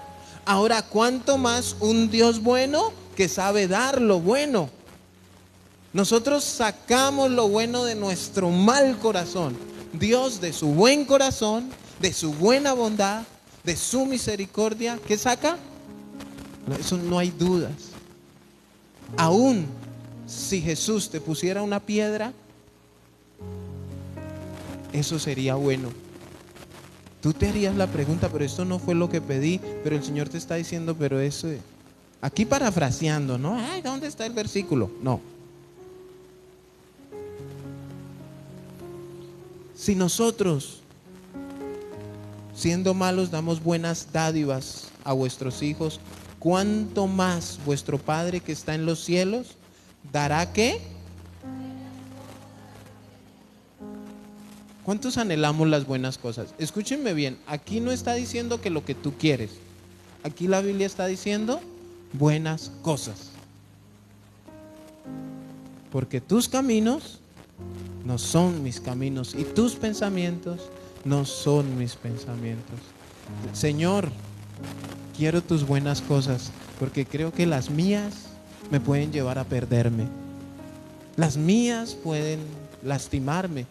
S2: Ahora, ¿cuánto más un Dios bueno que sabe dar lo bueno? Nosotros sacamos lo bueno de nuestro mal corazón. Dios, de su buen corazón, de su buena bondad, de su misericordia, ¿qué saca? Eso no hay dudas. Aún si Jesús te pusiera una piedra, eso sería bueno. Tú te harías la pregunta, pero esto no fue lo que pedí, pero el Señor te está diciendo, pero eso, aquí parafraseando, ¿no? Ay, ¿dónde está el versículo? No. Si nosotros, siendo malos, damos buenas dádivas a vuestros hijos, ¿cuánto más vuestro Padre que está en los cielos dará qué? ¿Cuántos anhelamos las buenas cosas? Escúchenme bien, aquí no está diciendo que lo que tú quieres. Aquí la Biblia está diciendo buenas cosas. Porque tus caminos no son mis caminos y tus pensamientos no son mis pensamientos. Señor, quiero tus buenas cosas porque creo que las mías me pueden llevar a perderme. Las mías pueden lastimarme.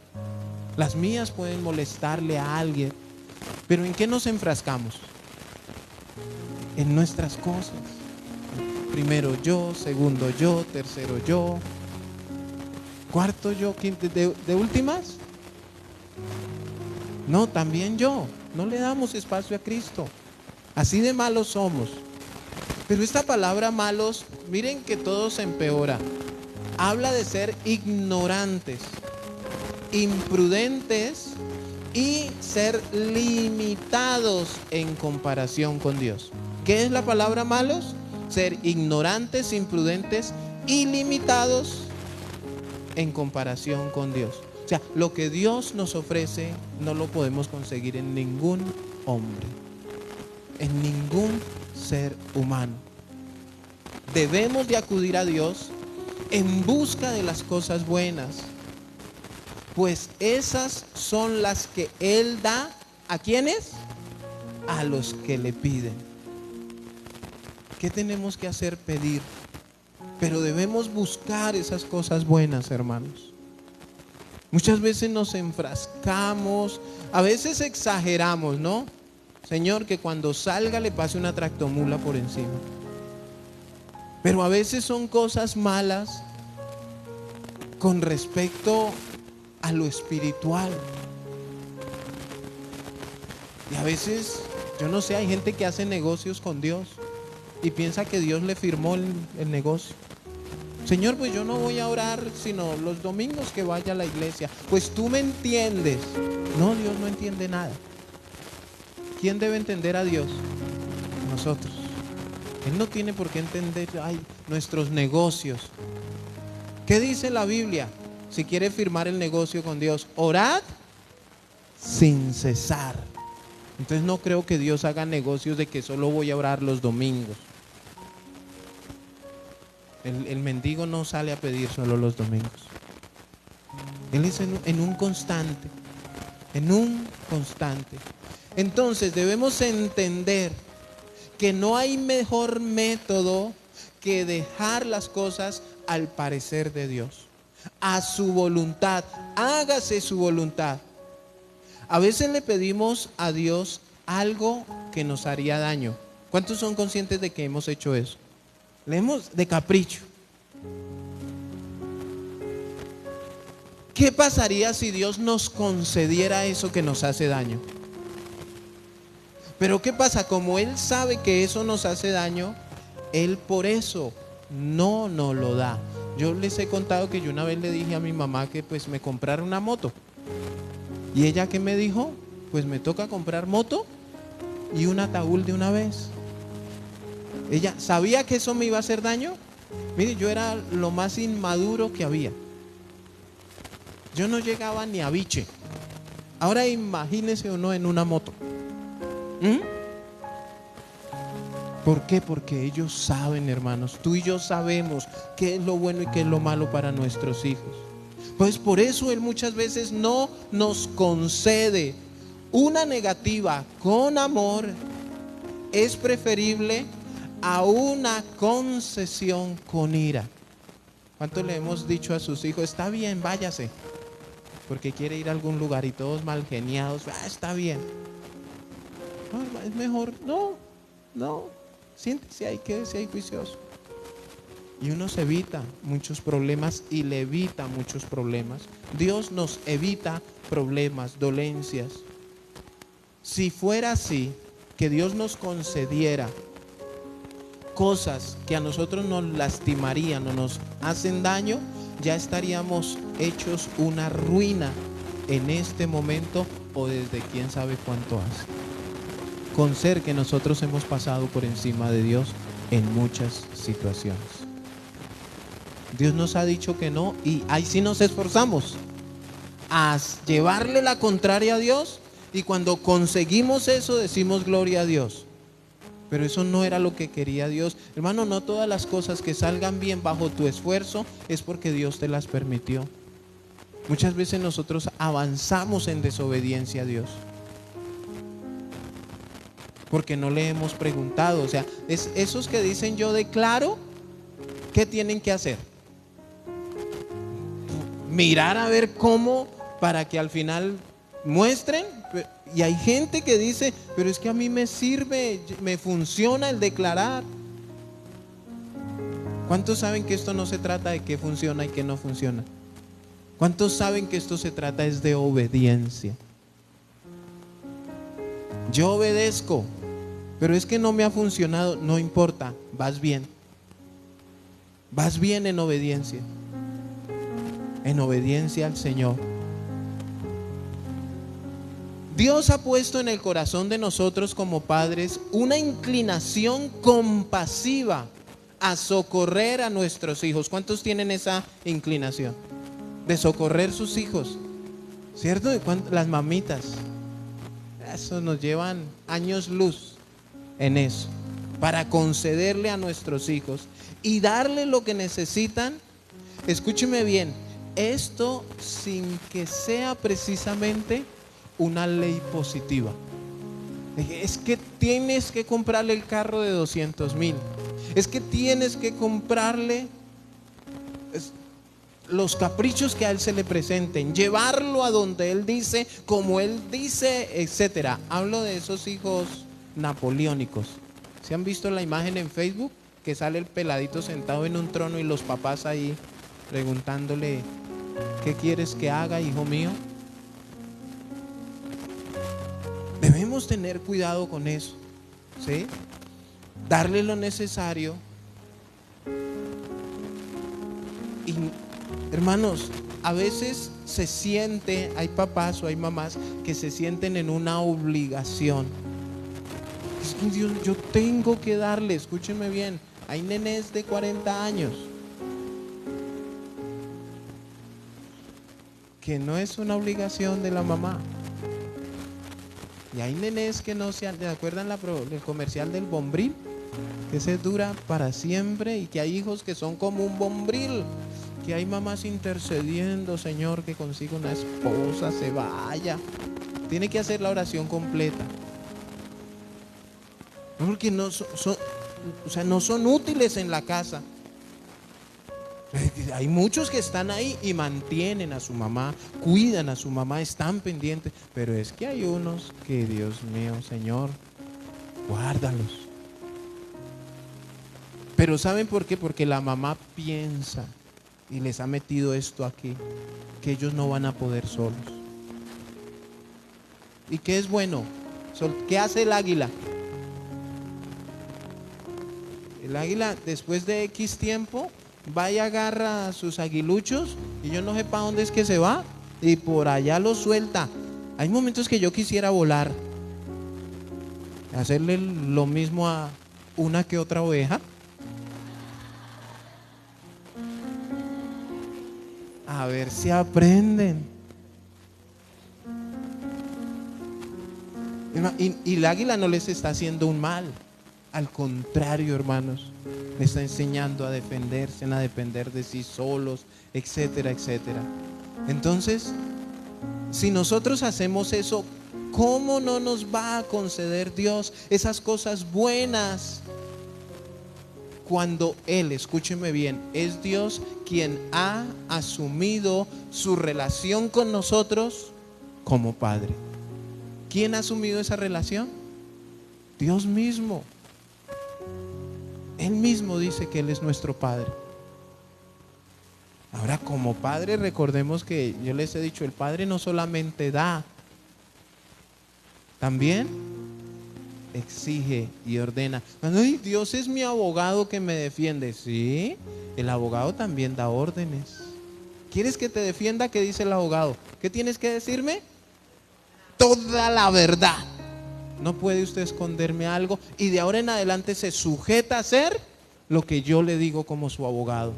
S2: Las mías pueden molestarle a alguien. Pero ¿en qué nos enfrascamos? En nuestras cosas. Primero yo, segundo yo, tercero yo, cuarto yo, quinto, de últimas. No, también yo. No le damos espacio a Cristo. Así de malos somos. Pero esta palabra malos, miren que todo se empeora. Habla de ser ignorantes, imprudentes y ser limitados en comparación con Dios. ¿Qué es la palabra malos? Ser ignorantes, imprudentes y limitados en comparación con Dios. O sea, lo que Dios nos ofrece no lo podemos conseguir en ningún hombre, en ningún ser humano. Debemos de acudir a Dios en busca de las cosas buenas, pues esas son las que Él da. ¿A quiénes? A los que le piden. ¿Qué tenemos que hacer? Pedir. Pero debemos buscar esas cosas buenas, hermanos. Muchas veces nos enfrascamos, a veces exageramos, ¿no? Señor, que cuando salga le pase una tractomula por encima. Pero a veces son cosas malas con respecto a lo espiritual. Y a veces, yo no sé, hay gente que hace negocios con Dios y piensa que Dios le firmó el negocio. Señor, pues yo no voy a orar sino los domingos que vaya a la iglesia. Pues tú me entiendes. No, Dios no entiende nada. ¿Quién debe entender a Dios? Nosotros. Él no tiene por qué entender nuestros negocios. ¿Qué dice la Biblia? Si quiere firmar el negocio con Dios, orad sin cesar. Entonces no creo que Dios haga negocios de que solo voy a orar los domingos. El mendigo no sale a pedir solo los domingos. Él es en un constante. En un constante. Entonces debemos entender que no hay mejor método que dejar las cosas al parecer de Dios, a su voluntad. Hágase su voluntad. A veces le pedimos a Dios algo que nos haría daño. ¿Cuántos son conscientes de que hemos hecho eso? Leemos de capricho. ¿Qué pasaría si Dios nos concediera eso que nos hace daño? Pero ¿qué pasa? Como Él sabe que eso nos hace daño, Él por eso no nos lo da. Yo les he contado que yo una vez le dije a mi mamá que pues me comprara una moto. ¿Y ella qué me dijo? Pues me toca comprar moto y un ataúd de una vez. Ella sabía que eso me iba a hacer daño. Mire, yo era lo más inmaduro que había. Yo no llegaba ni a biche. Ahora imagínese uno en una moto. ¿Por qué? Porque ellos saben, hermanos. Tú y yo sabemos qué es lo bueno y qué es lo malo para nuestros hijos. Pues por eso Él muchas veces no nos concede una negativa con amor. Es preferible a una concesión con ira. ¿Cuánto le hemos dicho a sus hijos? Está bien, váyase, porque quiere ir a algún lugar y todos mal geniados. Está bien. No, es mejor, no, siéntese ahí, quédese ahí juicioso. Y uno se evita muchos problemas y le evita muchos problemas. Dios nos evita problemas, dolencias. Si fuera así, que Dios nos concediera cosas que a nosotros nos lastimarían o nos hacen daño, ya estaríamos hechos una ruina en este momento o desde quién sabe cuánto hace. Con ser que nosotros hemos pasado por encima de Dios en muchas situaciones. Dios nos ha dicho que no, y ahí sí nos esforzamos a llevarle la contraria a Dios, y cuando conseguimos eso decimos gloria a Dios. Pero eso no era lo que quería Dios. Hermano, no todas las cosas que salgan bien bajo tu esfuerzo es porque Dios te las permitió. Muchas veces nosotros avanzamos en desobediencia a Dios porque no le hemos preguntado. O sea, es esos que dicen yo declaro, ¿qué tienen que hacer? Mirar a ver cómo, para que al final muestren. Y hay gente que dice, pero es que a mí me sirve, me funciona el declarar. ¿Cuántos saben que esto no se trata de qué funciona y qué no funciona? ¿Cuántos saben que esto se trata es de obediencia? Yo obedezco, pero es que no me ha funcionado. No importa, vas bien. Vas bien en obediencia al Señor. Dios ha puesto en el corazón de nosotros como padres una inclinación compasiva a socorrer a nuestros hijos. ¿Cuántos tienen esa inclinación de socorrer sus hijos? ¿Cierto? Las mamitas, eso nos llevan años luz en eso, para concederle a nuestros hijos y darle lo que necesitan. Escúcheme bien, esto sin que sea precisamente una ley positiva. Es que tienes que comprarle el carro de 200,000. Es que tienes que comprarle los caprichos que a él se le presenten, llevarlo a donde él dice, como él dice, etcétera. Hablo de esos hijos napoleónicos. ¿Se han visto la imagen en Facebook? Que sale el peladito sentado en un trono y los papás ahí preguntándole, ¿qué quieres que haga, hijo mío? Debemos tener cuidado con eso, ¿sí? Darle lo necesario. Y hermanos, a veces se siente, hay papás o hay mamás que se sienten en una obligación. Es que Dios, yo tengo que darle, escúchenme bien, hay nenes de 40 años que no es una obligación de la mamá. Y hay nenes que no se acuerdan el comercial del Bombril, que se dura para siempre, y que hay hijos que son como un Bombril, que hay mamás intercediendo, Señor, que consiga una esposa, se vaya. Tiene que hacer la oración completa. No, porque no son útiles en la casa. Hay muchos que están ahí y mantienen a su mamá, cuidan a su mamá, están pendientes, pero es que hay unos que, Dios mío, Señor, guárdalos. Pero ¿saben por qué? Porque la mamá piensa y les ha metido esto aquí, que ellos no van a poder solos. ¿Y qué es bueno? ¿Qué hace el águila? El águila, después de X tiempo, va y agarra a sus aguiluchos, y yo no sé para dónde es que se va, y por allá los suelta. Hay momentos que yo quisiera volar, hacerle lo mismo a una que otra oveja. A ver si aprenden. Y el águila no les está haciendo un mal. Al contrario, hermanos, les está enseñando a defenderse, a depender de sí solos, etcétera, etcétera. Entonces, si nosotros hacemos eso, ¿cómo no nos va a conceder Dios esas cosas buenas? Cuando Él, escúcheme bien, es Dios quien ha asumido su relación con nosotros como Padre. ¿Quién ha asumido esa relación? Dios mismo. Él mismo dice que Él es nuestro Padre. Ahora, como Padre, recordemos que yo les he dicho, el Padre no solamente da, también exige y ordena. Ay, Dios es mi abogado que me defiende. Sí, el abogado también da órdenes. ¿Quieres que te defienda? ¿Qué dice el abogado? ¿Qué tienes que decirme? Toda la verdad. No puede usted esconderme algo, y de ahora en adelante se sujeta a hacer lo que yo le digo como su abogado.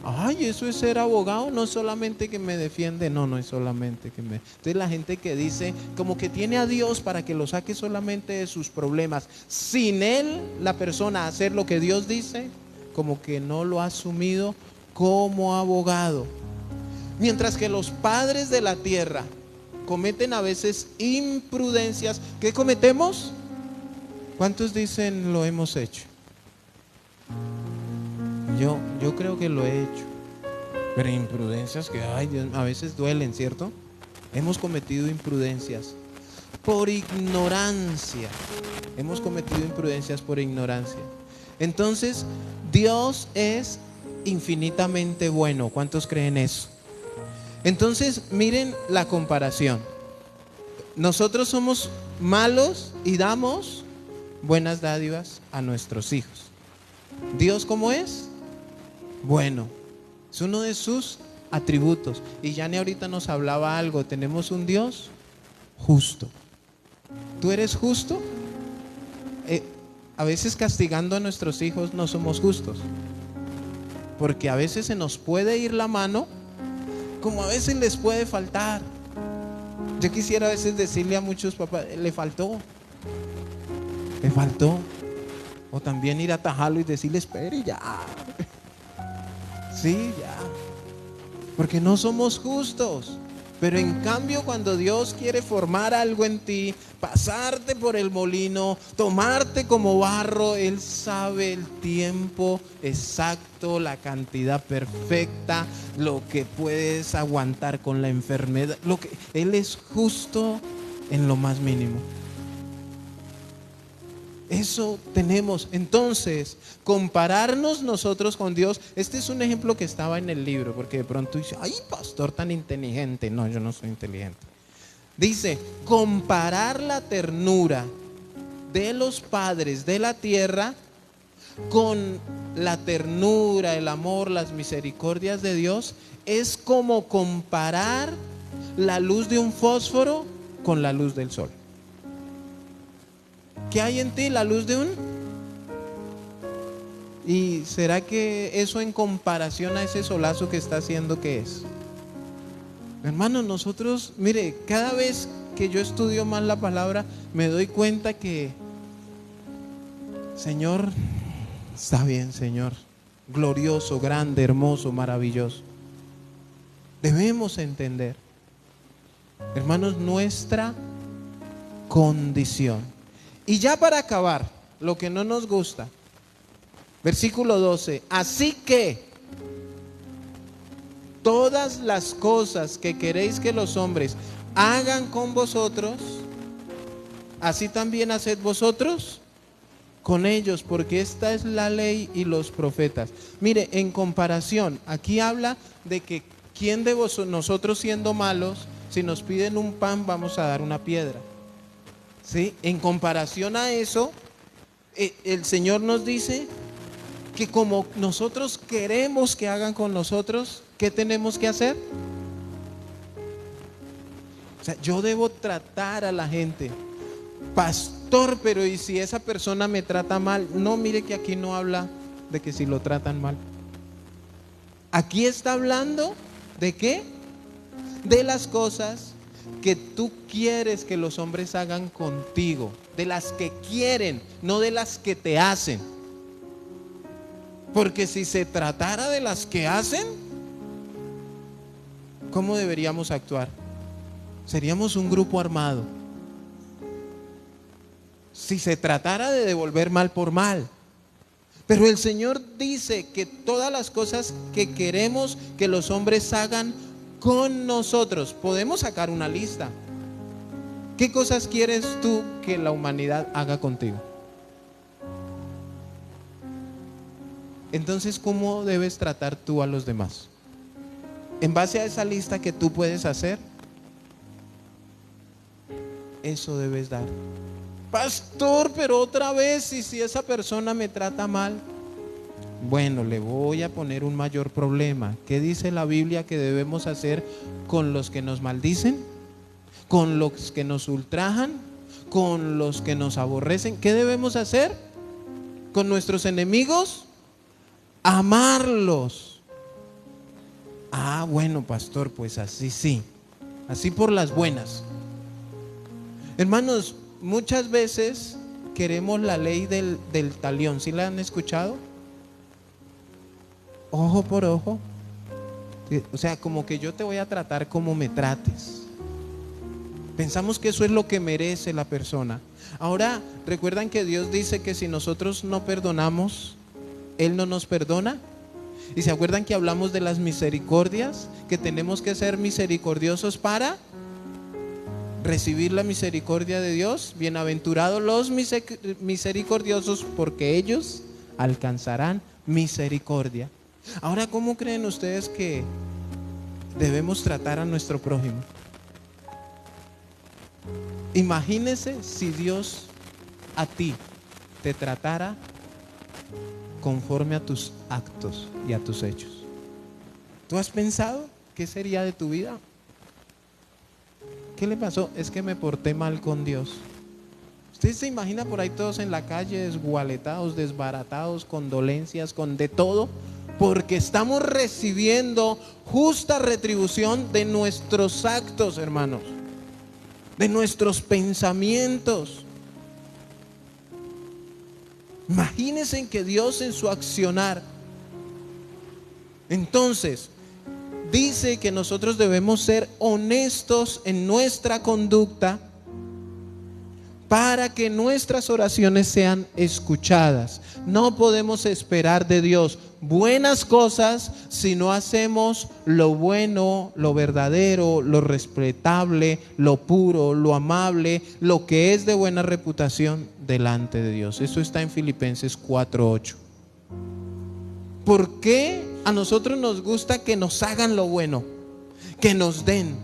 S2: Ay, eso es ser abogado, no solamente que me defiende, no es solamente que me... Entonces la gente que dice como que tiene a Dios para que lo saque solamente de sus problemas, sin él, la persona, hacer lo que Dios dice, como que no lo ha asumido como abogado. Mientras que los padres de la tierra cometen a veces imprudencias. ¿Qué cometemos? ¿Cuántos dicen lo hemos hecho? Yo creo que lo he hecho. Pero imprudencias que, ay Dios, a veces duelen, ¿cierto? Hemos cometido imprudencias por ignorancia. Hemos cometido imprudencias por ignorancia. Entonces, Dios es infinitamente bueno. ¿Cuántos creen eso? Entonces, miren la comparación. Nosotros somos malos y damos buenas dádivas a nuestros hijos. ¿Dios cómo es? Bueno, es uno de sus atributos. Y Yane ahorita nos hablaba algo. Tenemos un Dios justo. ¿Tú eres justo? A veces castigando a nuestros hijos no somos justos, porque a veces se nos puede ir la mano, como a veces les puede faltar. Yo quisiera a veces decirle a muchos papás, le faltó. O también ir a atajarlo y decirle, espere ya. Sí, ya. Porque no somos justos. Pero en cambio, cuando Dios quiere formar algo en ti, pasarte por el molino, tomarte como barro, Él sabe el tiempo exacto, la cantidad perfecta, lo que puedes aguantar con la enfermedad. Él es justo en lo más mínimo. Eso tenemos. Entonces, compararnos nosotros con Dios. Este es un ejemplo que estaba en el libro, porque de pronto dice, ay, pastor tan inteligente. No, yo no soy inteligente. Dice, comparar la ternura de los padres de la tierra con la ternura, el amor, las misericordias de Dios es como comparar la luz de un fósforo con la luz del sol. ¿Qué hay en ti? La luz de un... ¿Y será que eso en comparación a ese solazo que está haciendo, qué es? Hermano, nosotros, mire, cada vez que yo estudio más la palabra, me doy cuenta que, Señor, está bien, Señor, glorioso, grande, hermoso, maravilloso. Debemos entender, hermanos, nuestra condición. Y ya para acabar, lo que no nos gusta, versículo 12, así que todas las cosas que queréis que los hombres hagan con vosotros, así también haced vosotros con ellos, porque esta es la ley y los profetas. Mire, en comparación, aquí habla de que quién de nosotros siendo malos, si nos piden un pan, vamos a dar una piedra. ¿Sí? En comparación a eso, el Señor nos dice que como nosotros queremos que hagan con nosotros, ¿qué tenemos que hacer? O sea, yo debo tratar a la gente Pastor, pero ¿y si esa persona me trata mal? No, mire que aquí no habla de que si lo tratan mal. Aquí está hablando ¿de qué? De las cosas que tú quieres que los hombres hagan contigo, de las que quieren, no de las que te hacen. Porque si se tratara de las que hacen, ¿cómo deberíamos actuar? Seríamos un grupo armado. Si se tratara de devolver mal por mal. Pero el Señor dice que todas las cosas que queremos que los hombres hagan con nosotros, podemos sacar una lista. ¿Qué cosas quieres tú que la humanidad haga contigo? Entonces, ¿cómo debes tratar tú a los demás? En base a esa lista que tú puedes hacer, eso debes dar. Pastor, pero otra vez, y si esa persona me trata mal, bueno, le voy a poner un mayor problema. ¿Qué dice la Biblia que debemos hacer con los que nos maldicen? ¿Con los que nos ultrajan? ¿Con los que nos aborrecen? ¿Qué debemos hacer con nuestros enemigos? Amarlos. Ah, bueno, pastor, pues así sí, así por las buenas. Hermanos, muchas veces queremos la ley del talión. ¿Sí la han escuchado? Ojo por ojo. O sea, como que yo te voy a tratar como me trates. Pensamos que eso es lo que merece la persona. Ahora, ¿recuerdan que Dios dice que si nosotros no perdonamos, Él no nos perdona? ¿Y se acuerdan que hablamos de las misericordias? Que tenemos que ser misericordiosos para recibir la misericordia de Dios. Bienaventurados los misericordiosos, porque ellos alcanzarán misericordia. Ahora, ¿cómo creen ustedes que debemos tratar a nuestro prójimo? Imagínense si Dios a ti te tratara conforme a tus actos y a tus hechos. ¿Tú has pensado qué sería de tu vida? ¿Qué le pasó? Es que me porté mal con Dios. Usted se imagina por ahí todos en la calle desgualetados, desbaratados, con dolencias, con de todo, porque estamos recibiendo justa retribución de nuestros actos, hermanos, de nuestros pensamientos. Imagínense que Dios en su accionar, entonces, dice que nosotros debemos ser honestos en nuestra conducta para que nuestras oraciones sean escuchadas. No podemos esperar de Dios buenas cosas si no hacemos lo bueno, lo verdadero, lo respetable, lo puro, lo amable, lo que es de buena reputación delante de Dios. Eso está en Filipenses 4:8. ¿Por qué a nosotros nos gusta que nos hagan lo bueno, que nos den?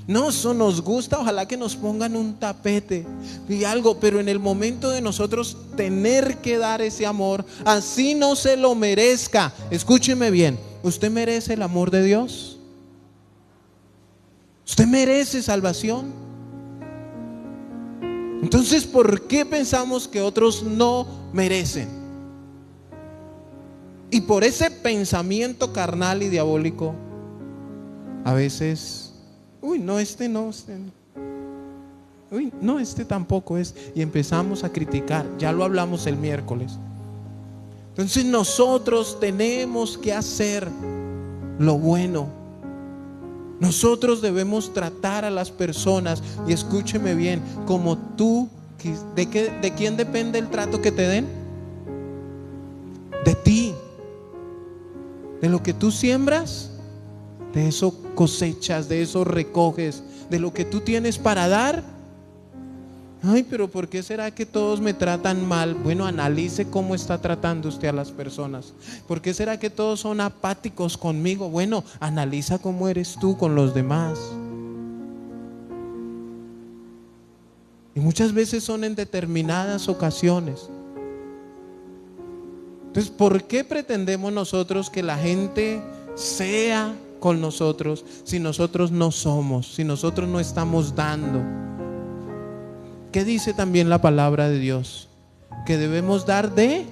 S2: No, eso nos gusta, ojalá que nos pongan un tapete y algo, pero en el momento de nosotros tener que dar ese amor, así no se lo merezca. Escúcheme bien, ¿usted merece el amor de Dios? ¿Usted merece salvación? Entonces, ¿por qué pensamos que otros no merecen? Y por ese pensamiento carnal y diabólico, a veces, este tampoco es, y empezamos a criticar. Ya lo hablamos el miércoles. Entonces nosotros tenemos que hacer lo bueno. Nosotros debemos tratar a las personas, y escúcheme bien, como tú. ¿De quién depende el trato que te den? De ti. De lo que tú siembras, de eso cosechas, de eso recoges, de lo que tú tienes para dar. Ay, pero ¿por qué será que todos me tratan mal? Bueno, analice cómo está tratando usted a las personas. ¿Por qué será que todos son apáticos conmigo? Bueno, analiza cómo eres tú con los demás. Y muchas veces son en determinadas ocasiones. Entonces, ¿por qué pretendemos nosotros que la gente sea con nosotros si nosotros no somos, si nosotros no estamos dando? ¿qué dice también la palabra de Dios? Que debemos dar de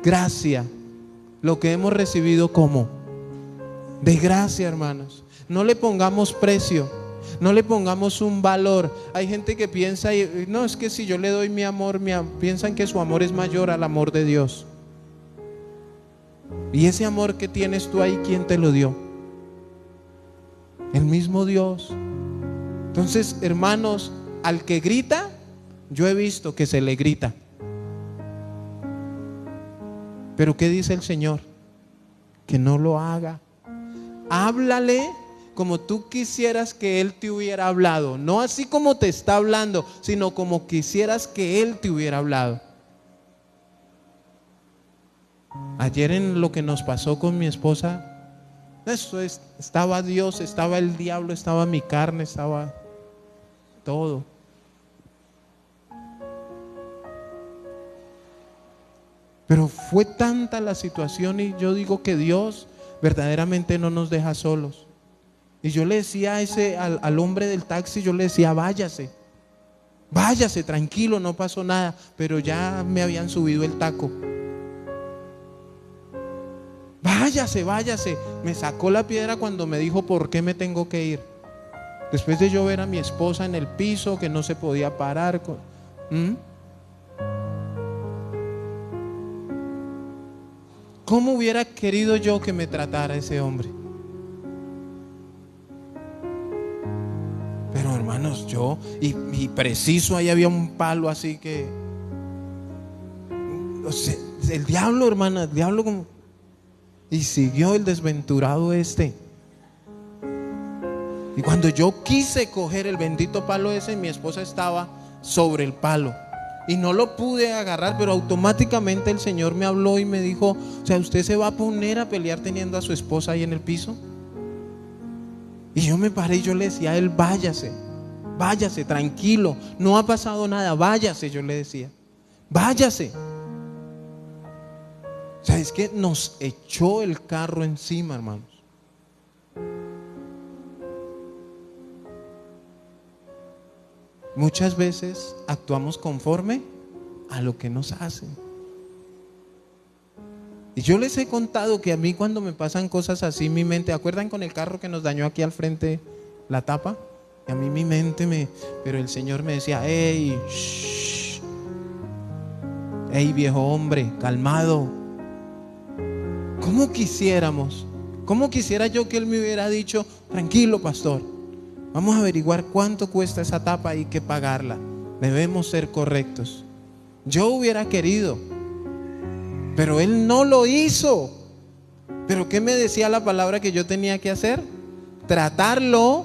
S2: gracia lo que hemos recibido. ¿Cómo? De gracia, hermanos. No le pongamos precio, no le pongamos un valor. Hay gente que piensa, no, es que si yo le doy mi amor, piensan que su amor es mayor al amor de Dios. Y ese amor que tienes tú ahí, ¿quién te lo dio? El mismo Dios. Entonces, hermanos, al que grita, yo he visto que se le grita. Pero ¿qué dice el Señor? Que no lo haga. Háblale como tú quisieras que Él te hubiera hablado. No así como te está hablando, sino como quisieras que Él te hubiera hablado. Ayer en lo que nos pasó con mi esposa, estaba Dios, estaba el diablo, estaba mi carne, estaba todo. Pero fue tanta la situación, y yo digo que Dios verdaderamente no nos deja solos. Y yo le decía al hombre del taxi, yo le decía, váyase, tranquilo, no pasó nada. Pero ya me habían subido el taco. Váyase. Me sacó la piedra cuando me dijo por qué me tengo que ir. Después de yo ver a mi esposa en el piso, que no se podía parar. ¿Cómo hubiera querido yo que me tratara ese hombre? Pero hermanos, y preciso ahí había un palo así que, o sea, el diablo, hermana, el diablo como, y siguió el desventurado este. Y cuando yo quise coger el bendito palo ese, mi esposa estaba sobre el palo y no lo pude agarrar, pero automáticamente el Señor me habló y me dijo, o sea, ¿usted se va a poner a pelear teniendo a su esposa ahí en el piso? Y yo me paré y yo le decía a él, váyase, tranquilo, no ha pasado nada, váyase, yo le decía, váyase. O sea, es que nos echó el carro encima, hermanos. Muchas veces actuamos conforme a lo que nos hacen. Y yo les he contado que a mí cuando me pasan cosas así, mi mente, ¿acuerdan con el carro que nos dañó aquí al frente la tapa? Y a mí mi mente pero el Señor me decía, hey viejo hombre, calmado. ¿Cómo quisiera yo que Él me hubiera dicho, tranquilo pastor, vamos a averiguar cuánto cuesta esa tapa y hay que pagarla, debemos ser correctos? Yo hubiera querido, pero Él no lo hizo. ¿Pero qué me decía la palabra que yo tenía que hacer? Tratarlo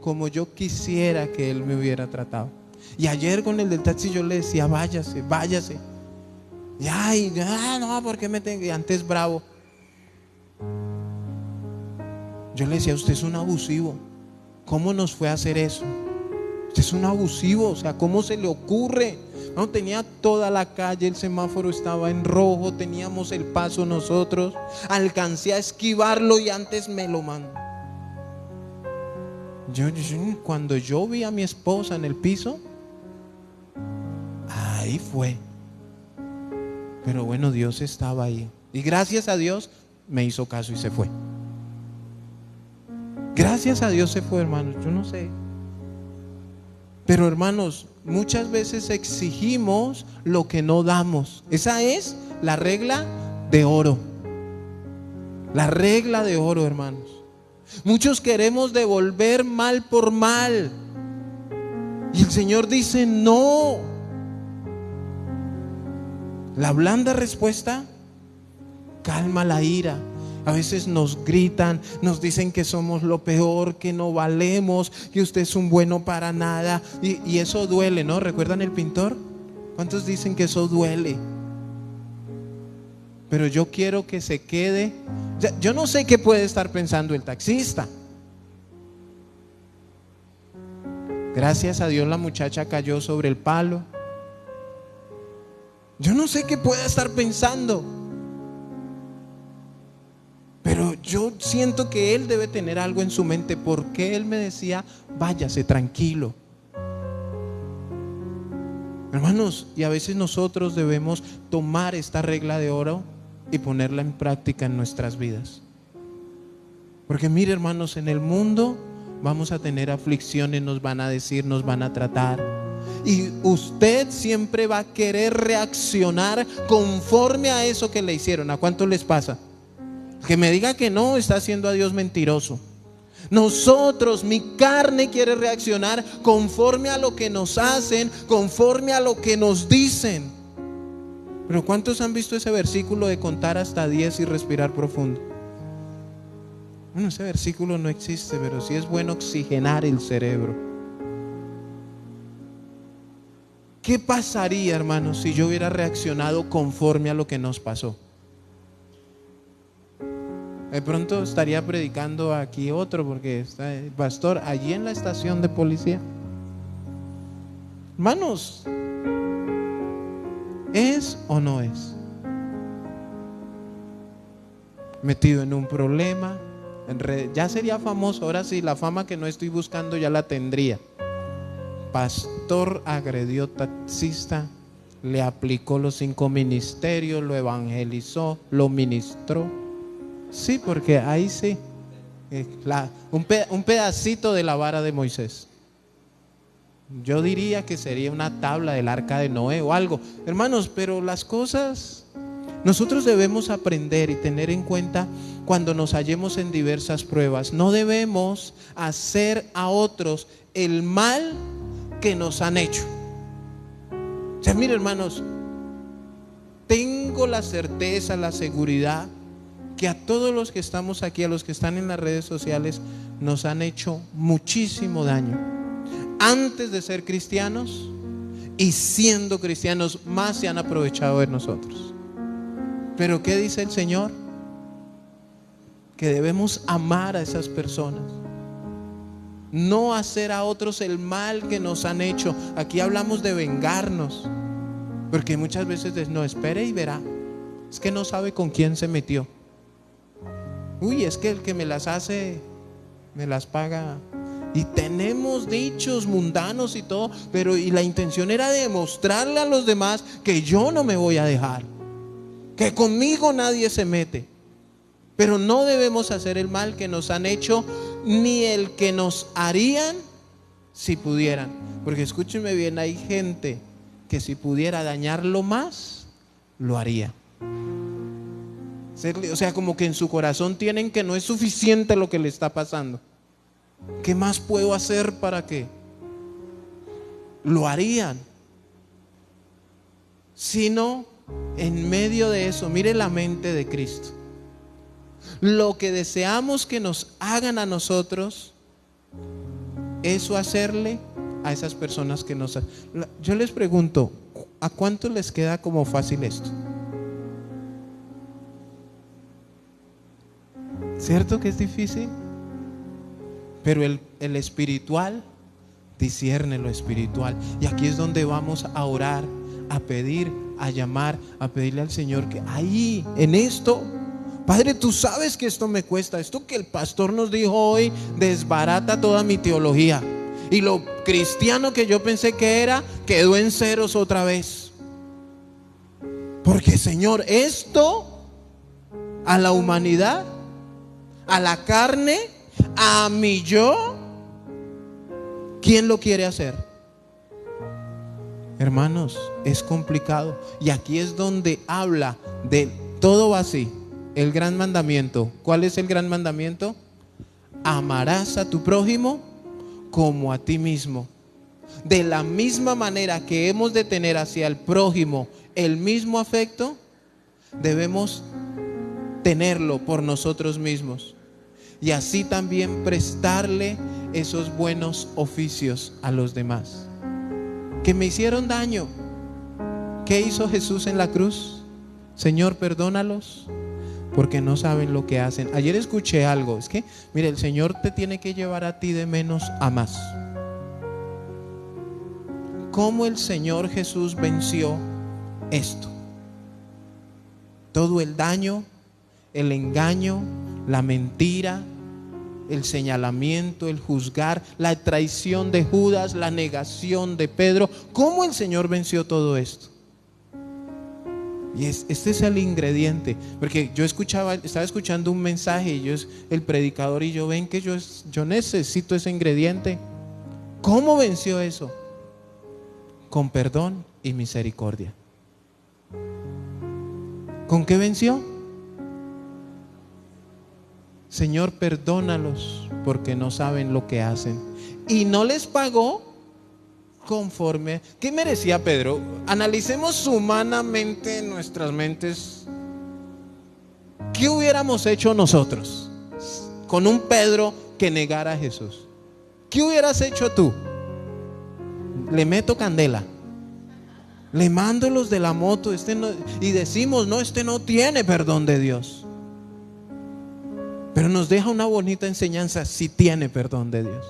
S2: como yo quisiera que Él me hubiera tratado. Y ayer con el del taxi yo le decía, váyase. Y no, ¿por qué me tengo? Y antes bravo. Yo le decía, usted es un abusivo. ¿Cómo nos fue a hacer eso? Usted es un abusivo, o sea, ¿cómo se le ocurre? No, tenía toda la calle, el semáforo estaba en rojo, teníamos el paso nosotros, alcancé a esquivarlo y antes me lo mandó. Cuando yo vi a mi esposa en el piso, ahí fue. Pero bueno, Dios estaba ahí. Y gracias a Dios me hizo caso y se fue. Gracias a Dios se fue, hermanos. Yo no sé. Pero hermanos, muchas veces exigimos lo que no damos. Esa es la regla de oro. La regla de oro, hermanos. Muchos queremos devolver mal por mal. Y el Señor dice, no. La blanda respuesta calma la ira. A veces nos gritan, nos dicen que somos lo peor, que no valemos, que usted es un bueno para nada. Y eso duele, ¿no? ¿Recuerdan el pintor? ¿Cuántos dicen que eso duele? Pero yo quiero que se quede. Yo no sé qué puede estar pensando el taxista. Gracias a Dios la muchacha cayó sobre el palo. Yo no sé qué puede estar pensando. Pero yo siento que él debe tener algo en su mente, porque él me decía, váyase tranquilo. Hermanos, y a veces nosotros debemos tomar esta regla de oro y ponerla en práctica en nuestras vidas. Porque mire, hermanos, en el mundo vamos a tener aflicciones, nos van a decir, nos van a tratar. Y usted siempre va a querer reaccionar conforme a eso que le hicieron. ¿A cuánto les pasa? Que me diga que no, está haciendo a Dios mentiroso. Nosotros, mi carne quiere reaccionar conforme a lo que nos hacen, conforme a lo que nos dicen. Pero ¿cuántos han visto ese versículo de contar hasta 10 y respirar profundo? Bueno, ese versículo no existe, pero sí es bueno oxigenar el cerebro. ¿Qué pasaría, hermanos, si yo hubiera reaccionado conforme a lo que nos pasó? De pronto estaría predicando aquí otro, porque está el pastor allí en la estación de policía. Hermanos, ¿es o no es? Metido en un problema, ya sería famoso. Ahora sí, la fama que no estoy buscando ya la tendría. Pastor agredió taxista, le aplicó los 5 ministerios, lo evangelizó, lo ministró. Sí, porque ahí sí, un pedacito de la vara de Moisés. Yo diría que sería una tabla del arca de Noé o algo. Hermanos, pero las cosas, nosotros debemos aprender y tener en cuenta cuando nos hallemos en diversas pruebas. No debemos hacer a otros el mal que nos han hecho. O sea, mire, hermanos, tengo la certeza, la seguridad que a todos los que estamos aquí, a los que están en las redes sociales, nos han hecho muchísimo daño. Antes de ser cristianos y siendo cristianos, más se han aprovechado de nosotros. Pero ¿qué dice el Señor? Que debemos amar a esas personas, no hacer a otros el mal que nos han hecho. Aquí hablamos de vengarnos, porque muchas veces no, espere y verá, es que no sabe con quién se metió. Uy, es que el que me las hace, me las paga. Y tenemos dichos mundanos y todo, pero y la intención era demostrarle a los demás que yo no me voy a dejar, que conmigo nadie se mete. Pero no debemos hacer el mal que nos han hecho, ni el que nos harían si pudieran. Porque escúchenme bien, hay gente que si pudiera dañarlo más, lo haría. O sea, como que en su corazón tienen que no es suficiente lo que le está pasando. ¿Qué más puedo hacer para que lo harían? Sino en medio de eso, mire la mente de Cristo. Lo que deseamos que nos hagan a nosotros, eso hacerle a esas personas que nos... Yo les pregunto, ¿a cuántos les queda como fácil esto? ¿Cierto que es difícil? Pero el espiritual discierne lo espiritual. Y aquí es donde vamos a orar, a pedir, a llamar, a pedirle al Señor que ahí, en esto, Padre, tú sabes que esto me cuesta. Esto que el pastor nos dijo hoy desbarata toda mi teología. Y lo cristiano que yo pensé que era, quedó en ceros otra vez. Porque, Señor, esto a la humanidad, a la carne, a mi yo, ¿quién lo quiere hacer? Hermanos, es complicado. Y aquí es donde habla de todo va así. El gran mandamiento. ¿Cuál es el gran mandamiento? Amarás a tu prójimo como a ti mismo. De la misma manera que hemos de tener hacia el prójimo el mismo afecto, debemos tenerlo por nosotros mismos. Y así también prestarle esos buenos oficios a los demás que me hicieron daño. ¿Qué hizo Jesús en la cruz? Señor, perdónalos porque no saben lo que hacen. Ayer escuché algo, es que mire, el Señor te tiene que llevar a ti de menos a más. ¿Cómo el Señor Jesús venció esto? Todo el daño, el engaño, la mentira, el señalamiento, el juzgar, la traición de Judas, la negación de Pedro. ¿Cómo el Señor venció todo esto? Y este es el ingrediente, porque yo estaba escuchando un mensaje y el predicador y yo ven que yo necesito ese ingrediente. ¿Cómo venció eso? Con perdón y misericordia. ¿Con qué venció? Señor, perdónalos porque no saben lo que hacen. Y no les pagó conforme. ¿Qué merecía Pedro? Analicemos humanamente en nuestras mentes. ¿Qué hubiéramos hecho nosotros con un Pedro que negara a Jesús? ¿Qué hubieras hecho tú? Le meto candela, le mando los de la moto, y decimos, no, este no tiene perdón de Dios. Pero nos deja una bonita enseñanza, si tiene perdón de Dios.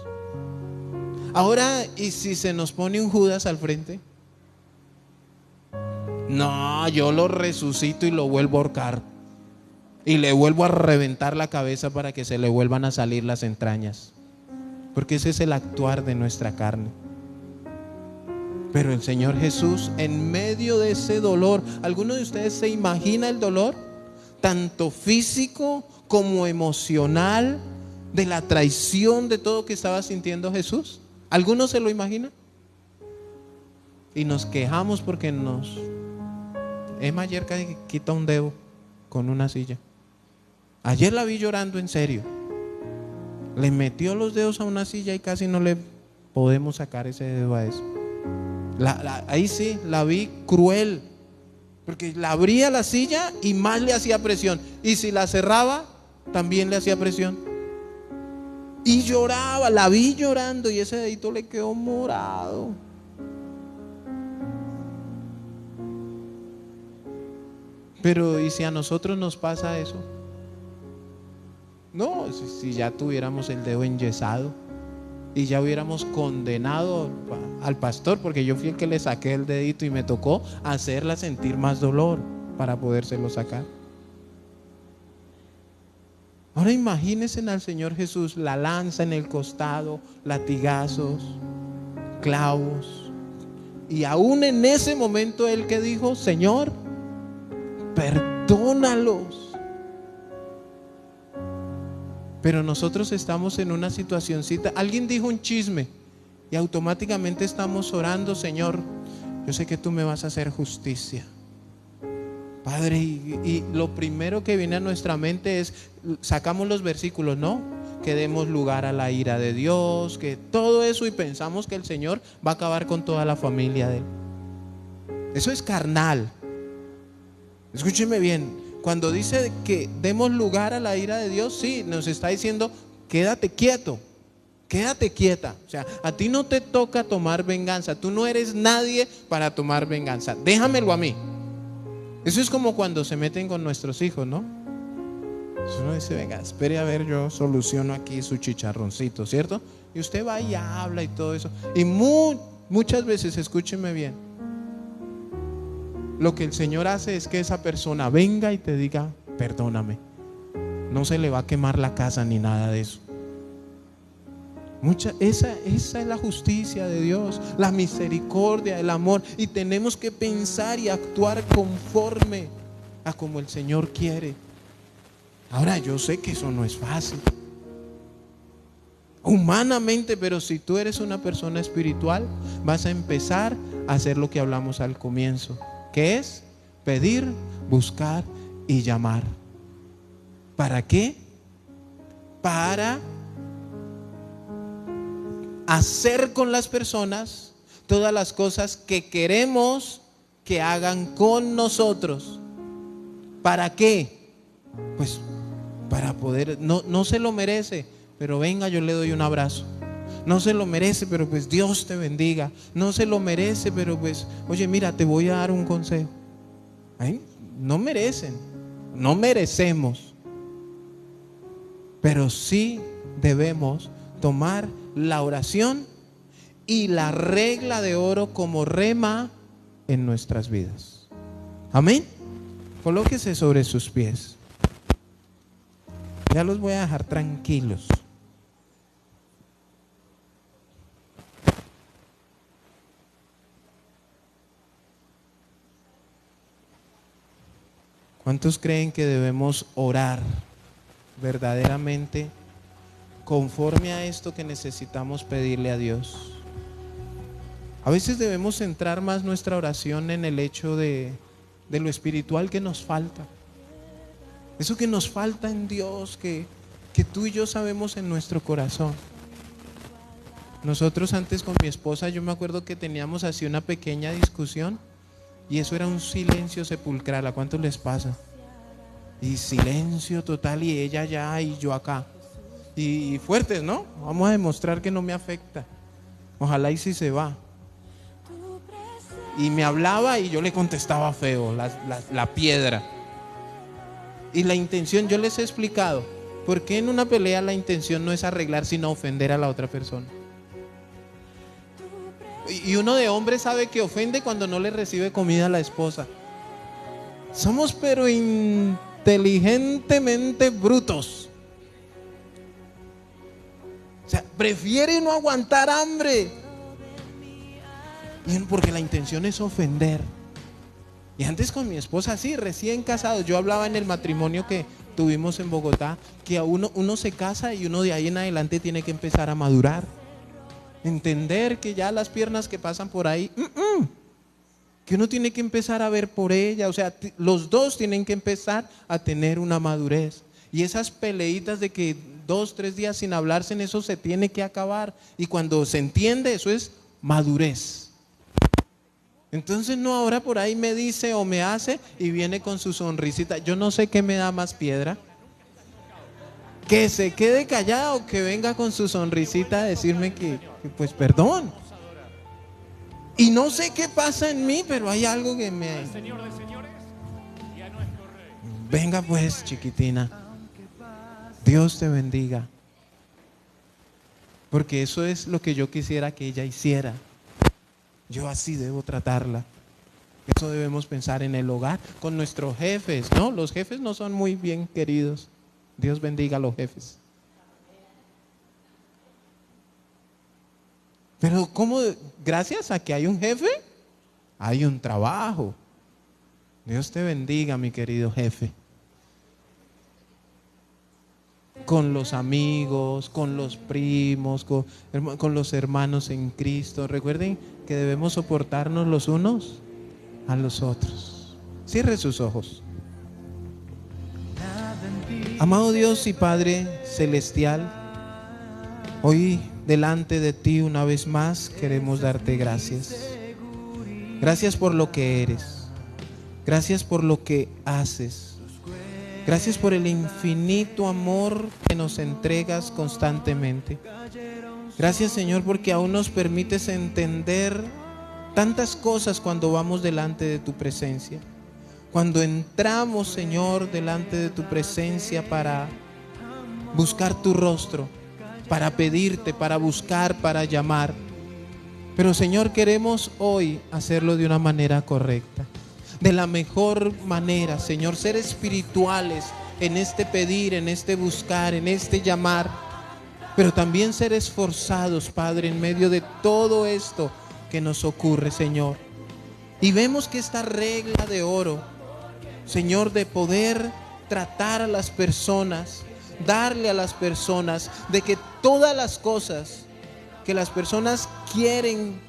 S2: Ahora, ¿y si se nos pone un Judas al frente? No, yo lo resucito y lo vuelvo a ahorcar. Y le vuelvo a reventar la cabeza para que se le vuelvan a salir las entrañas. Porque ese es el actuar de nuestra carne. Pero el Señor Jesús, en medio de ese dolor, ¿alguno de ustedes se imagina el dolor? Tanto físico como emocional, de la traición, de todo que estaba sintiendo Jesús. ¿Alguno se lo imagina? Y nos quejamos porque Emma ayer casi quita un dedo con una silla. Ayer la vi llorando en serio. Le metió los dedos a una silla y casi no le podemos sacar ese dedo a eso. Ahí sí, la vi cruel. Porque la abría la silla y más le hacía presión. Y si la cerraba, también le hacía presión. Y lloraba, la vi llorando y ese dedito le quedó morado. Pero ¿y si a nosotros nos pasa eso? No, si ya tuviéramos el dedo enyesado y ya hubiéramos condenado al pastor, porque yo fui el que le saqué el dedito y me tocó hacerla sentir más dolor para podérselo sacar. Ahora imagínense al Señor Jesús, la lanza en el costado, latigazos, clavos. Y aún en ese momento Él que dijo, Señor, perdónalos. Pero nosotros estamos en una situacioncita. Alguien dijo un chisme y automáticamente estamos orando, Señor, yo sé que tú me vas a hacer justicia, Padre, y lo primero que viene a nuestra mente es, sacamos los versículos, ¿no? Que demos lugar a la ira de Dios, que todo eso, y pensamos que el Señor va a acabar con toda la familia de Él. Eso es carnal. Escúcheme bien, cuando dice que demos lugar a la ira de Dios, sí, nos está diciendo, quédate quieto, quédate quieta. O sea, a ti no te toca tomar venganza, tú no eres nadie para tomar venganza, déjamelo a mí. Eso es como cuando se meten con nuestros hijos, ¿no? Uno dice, venga, espere a ver, yo soluciono aquí su chicharroncito, ¿cierto? Y usted va y habla y todo eso. Y muchas veces, escúcheme bien, lo que el Señor hace es que esa persona venga y te diga, perdóname. No se le va a quemar la casa ni nada de eso. Esa es la justicia de Dios, la misericordia, el amor. Y tenemos que pensar y actuar conforme a como el Señor quiere. Ahora yo sé que eso no es fácil humanamente, pero si tú eres una persona espiritual, vas a empezar a hacer lo que hablamos al comienzo, que es pedir, buscar y llamar. ¿Para qué? Para hacer con las personas todas las cosas que queremos que hagan con nosotros. ¿Para qué? Pues para poder, no se lo merece, pero venga, yo le doy un abrazo. No se lo merece, pero pues Dios te bendiga. No se lo merece, pero pues, oye, mira, te voy a dar un consejo. ¿Ay? No merecen, no merecemos, pero sí debemos tomar la oración y la regla de oro como rema en nuestras vidas. Amén. Colóquese sobre sus pies. Ya los voy a dejar tranquilos. ¿Cuántos creen que debemos orar verdaderamente conforme a esto que necesitamos pedirle a Dios? A veces debemos centrar más nuestra oración en el hecho de lo espiritual que nos falta. Eso que nos falta en Dios, que tú y yo sabemos en nuestro corazón. Nosotros antes con mi esposa, yo me acuerdo que teníamos así una pequeña discusión y eso era un silencio sepulcral. ¿A cuántos les pasa? Y silencio total, y ella allá y yo acá. Y fuertes, ¿no? Vamos a demostrar que no me afecta. Ojalá y si se va. Y me hablaba y yo le contestaba feo, la piedra. Y la intención, yo les he explicado, ¿por qué en una pelea la intención no es arreglar sino ofender a la otra persona? Y uno de hombre sabe que ofende cuando no le recibe comida a la esposa. Somos pero inteligentemente brutos. O sea, prefiere no aguantar hambre. Porque la intención es ofender. Y antes con mi esposa, sí, recién casados, yo hablaba en el matrimonio que tuvimos en Bogotá, que a uno se casa y uno de ahí en adelante tiene que empezar a madurar. Entender que ya las piernas que pasan por ahí, que uno tiene que empezar a ver por ella. O sea, los dos tienen que empezar a tener una madurez. Y esas peleitas de que 2, 3 días sin hablarse, en eso se tiene que acabar. Y cuando se entiende, eso es madurez. Entonces no, ahora por ahí me dice o me hace y viene con su sonrisita. Yo no sé qué me da más piedra, que se quede callado o que venga con su sonrisita a decirme que pues perdón. Y no sé qué pasa en mí, pero hay algo que me... Venga pues, chiquitina, Dios te bendiga, porque eso es lo que yo quisiera que ella hiciera. Yo así debo tratarla. Eso debemos pensar en el hogar, con nuestros jefes, ¿no? Los jefes no son muy bien queridos. Dios bendiga a los jefes. Pero ¿cómo? Gracias a que hay un jefe, hay un trabajo. Dios te bendiga, mi querido jefe. Con los amigos, con los primos, con los hermanos en Cristo. Recuerden que debemos soportarnos los unos a los otros. Cierre sus ojos. Amado Dios y Padre Celestial, hoy delante de ti una vez más queremos darte gracias. Gracias por lo que eres. Gracias por lo que haces. Gracias por el infinito amor que nos entregas constantemente. Gracias, Señor, porque aún nos permites entender tantas cosas cuando vamos delante de tu presencia. Cuando entramos, Señor, delante de tu presencia para buscar tu rostro, para pedirte, para buscar, para llamar. Pero, Señor, queremos hoy hacerlo de una manera correcta. De la mejor manera, Señor, ser espirituales en este pedir, en este buscar, en este llamar, pero también ser esforzados, Padre, en medio de todo esto que nos ocurre, Señor. Y vemos que esta regla de oro, Señor, de poder tratar a las personas, darle a las personas, de que todas las cosas que las personas quieren,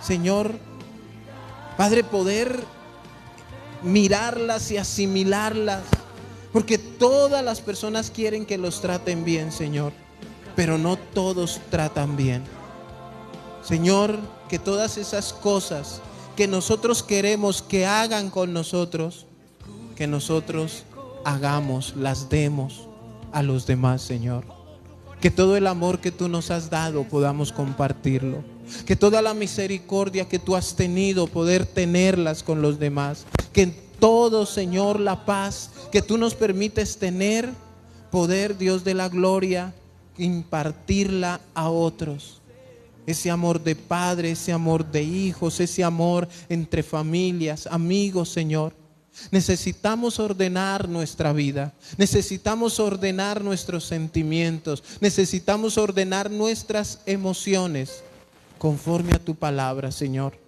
S2: Señor, Padre, poder mirarlas y asimilarlas, porque todas las personas quieren que los traten bien, Señor, pero no todos tratan bien. Señor, que todas esas cosas que nosotros queremos que hagan con nosotros, que nosotros hagamos, las demos a los demás, Señor. Que todo el amor que tú nos has dado podamos compartirlo. Que toda la misericordia que tú has tenido, poder tenerlas con los demás. Que todo, Señor, la paz que tú nos permites tener, poder, Dios de la gloria, impartirla a otros. Ese amor de padre, ese amor de hijos, ese amor entre familias, amigos, Señor. Necesitamos ordenar nuestra vida, necesitamos ordenar nuestros sentimientos, necesitamos ordenar nuestras emociones conforme a tu palabra, Señor.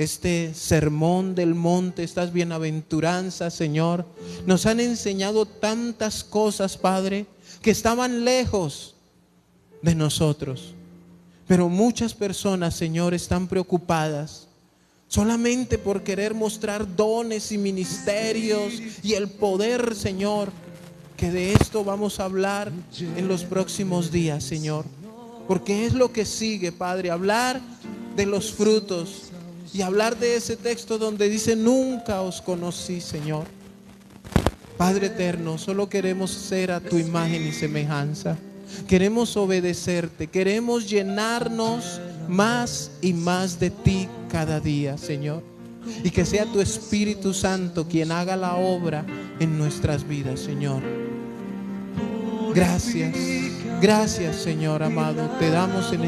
S2: este sermón del monte, estas bienaventuranzas, Señor, nos han enseñado tantas cosas, Padre, que estaban lejos de nosotros. Pero muchas personas, Señor, están preocupadas solamente por querer mostrar dones y ministerios y el poder, Señor, que de esto vamos a hablar en los próximos días, Señor. Porque es lo que sigue, Padre, hablar de los frutos y hablar de ese texto donde dice: nunca os conocí, Señor. Padre eterno, solo queremos ser a tu imagen y semejanza. Queremos obedecerte, queremos llenarnos más y más de ti cada día, Señor. Y que sea tu Espíritu Santo quien haga la obra en nuestras vidas, Señor. Gracias, gracias, Señor amado. Te damos en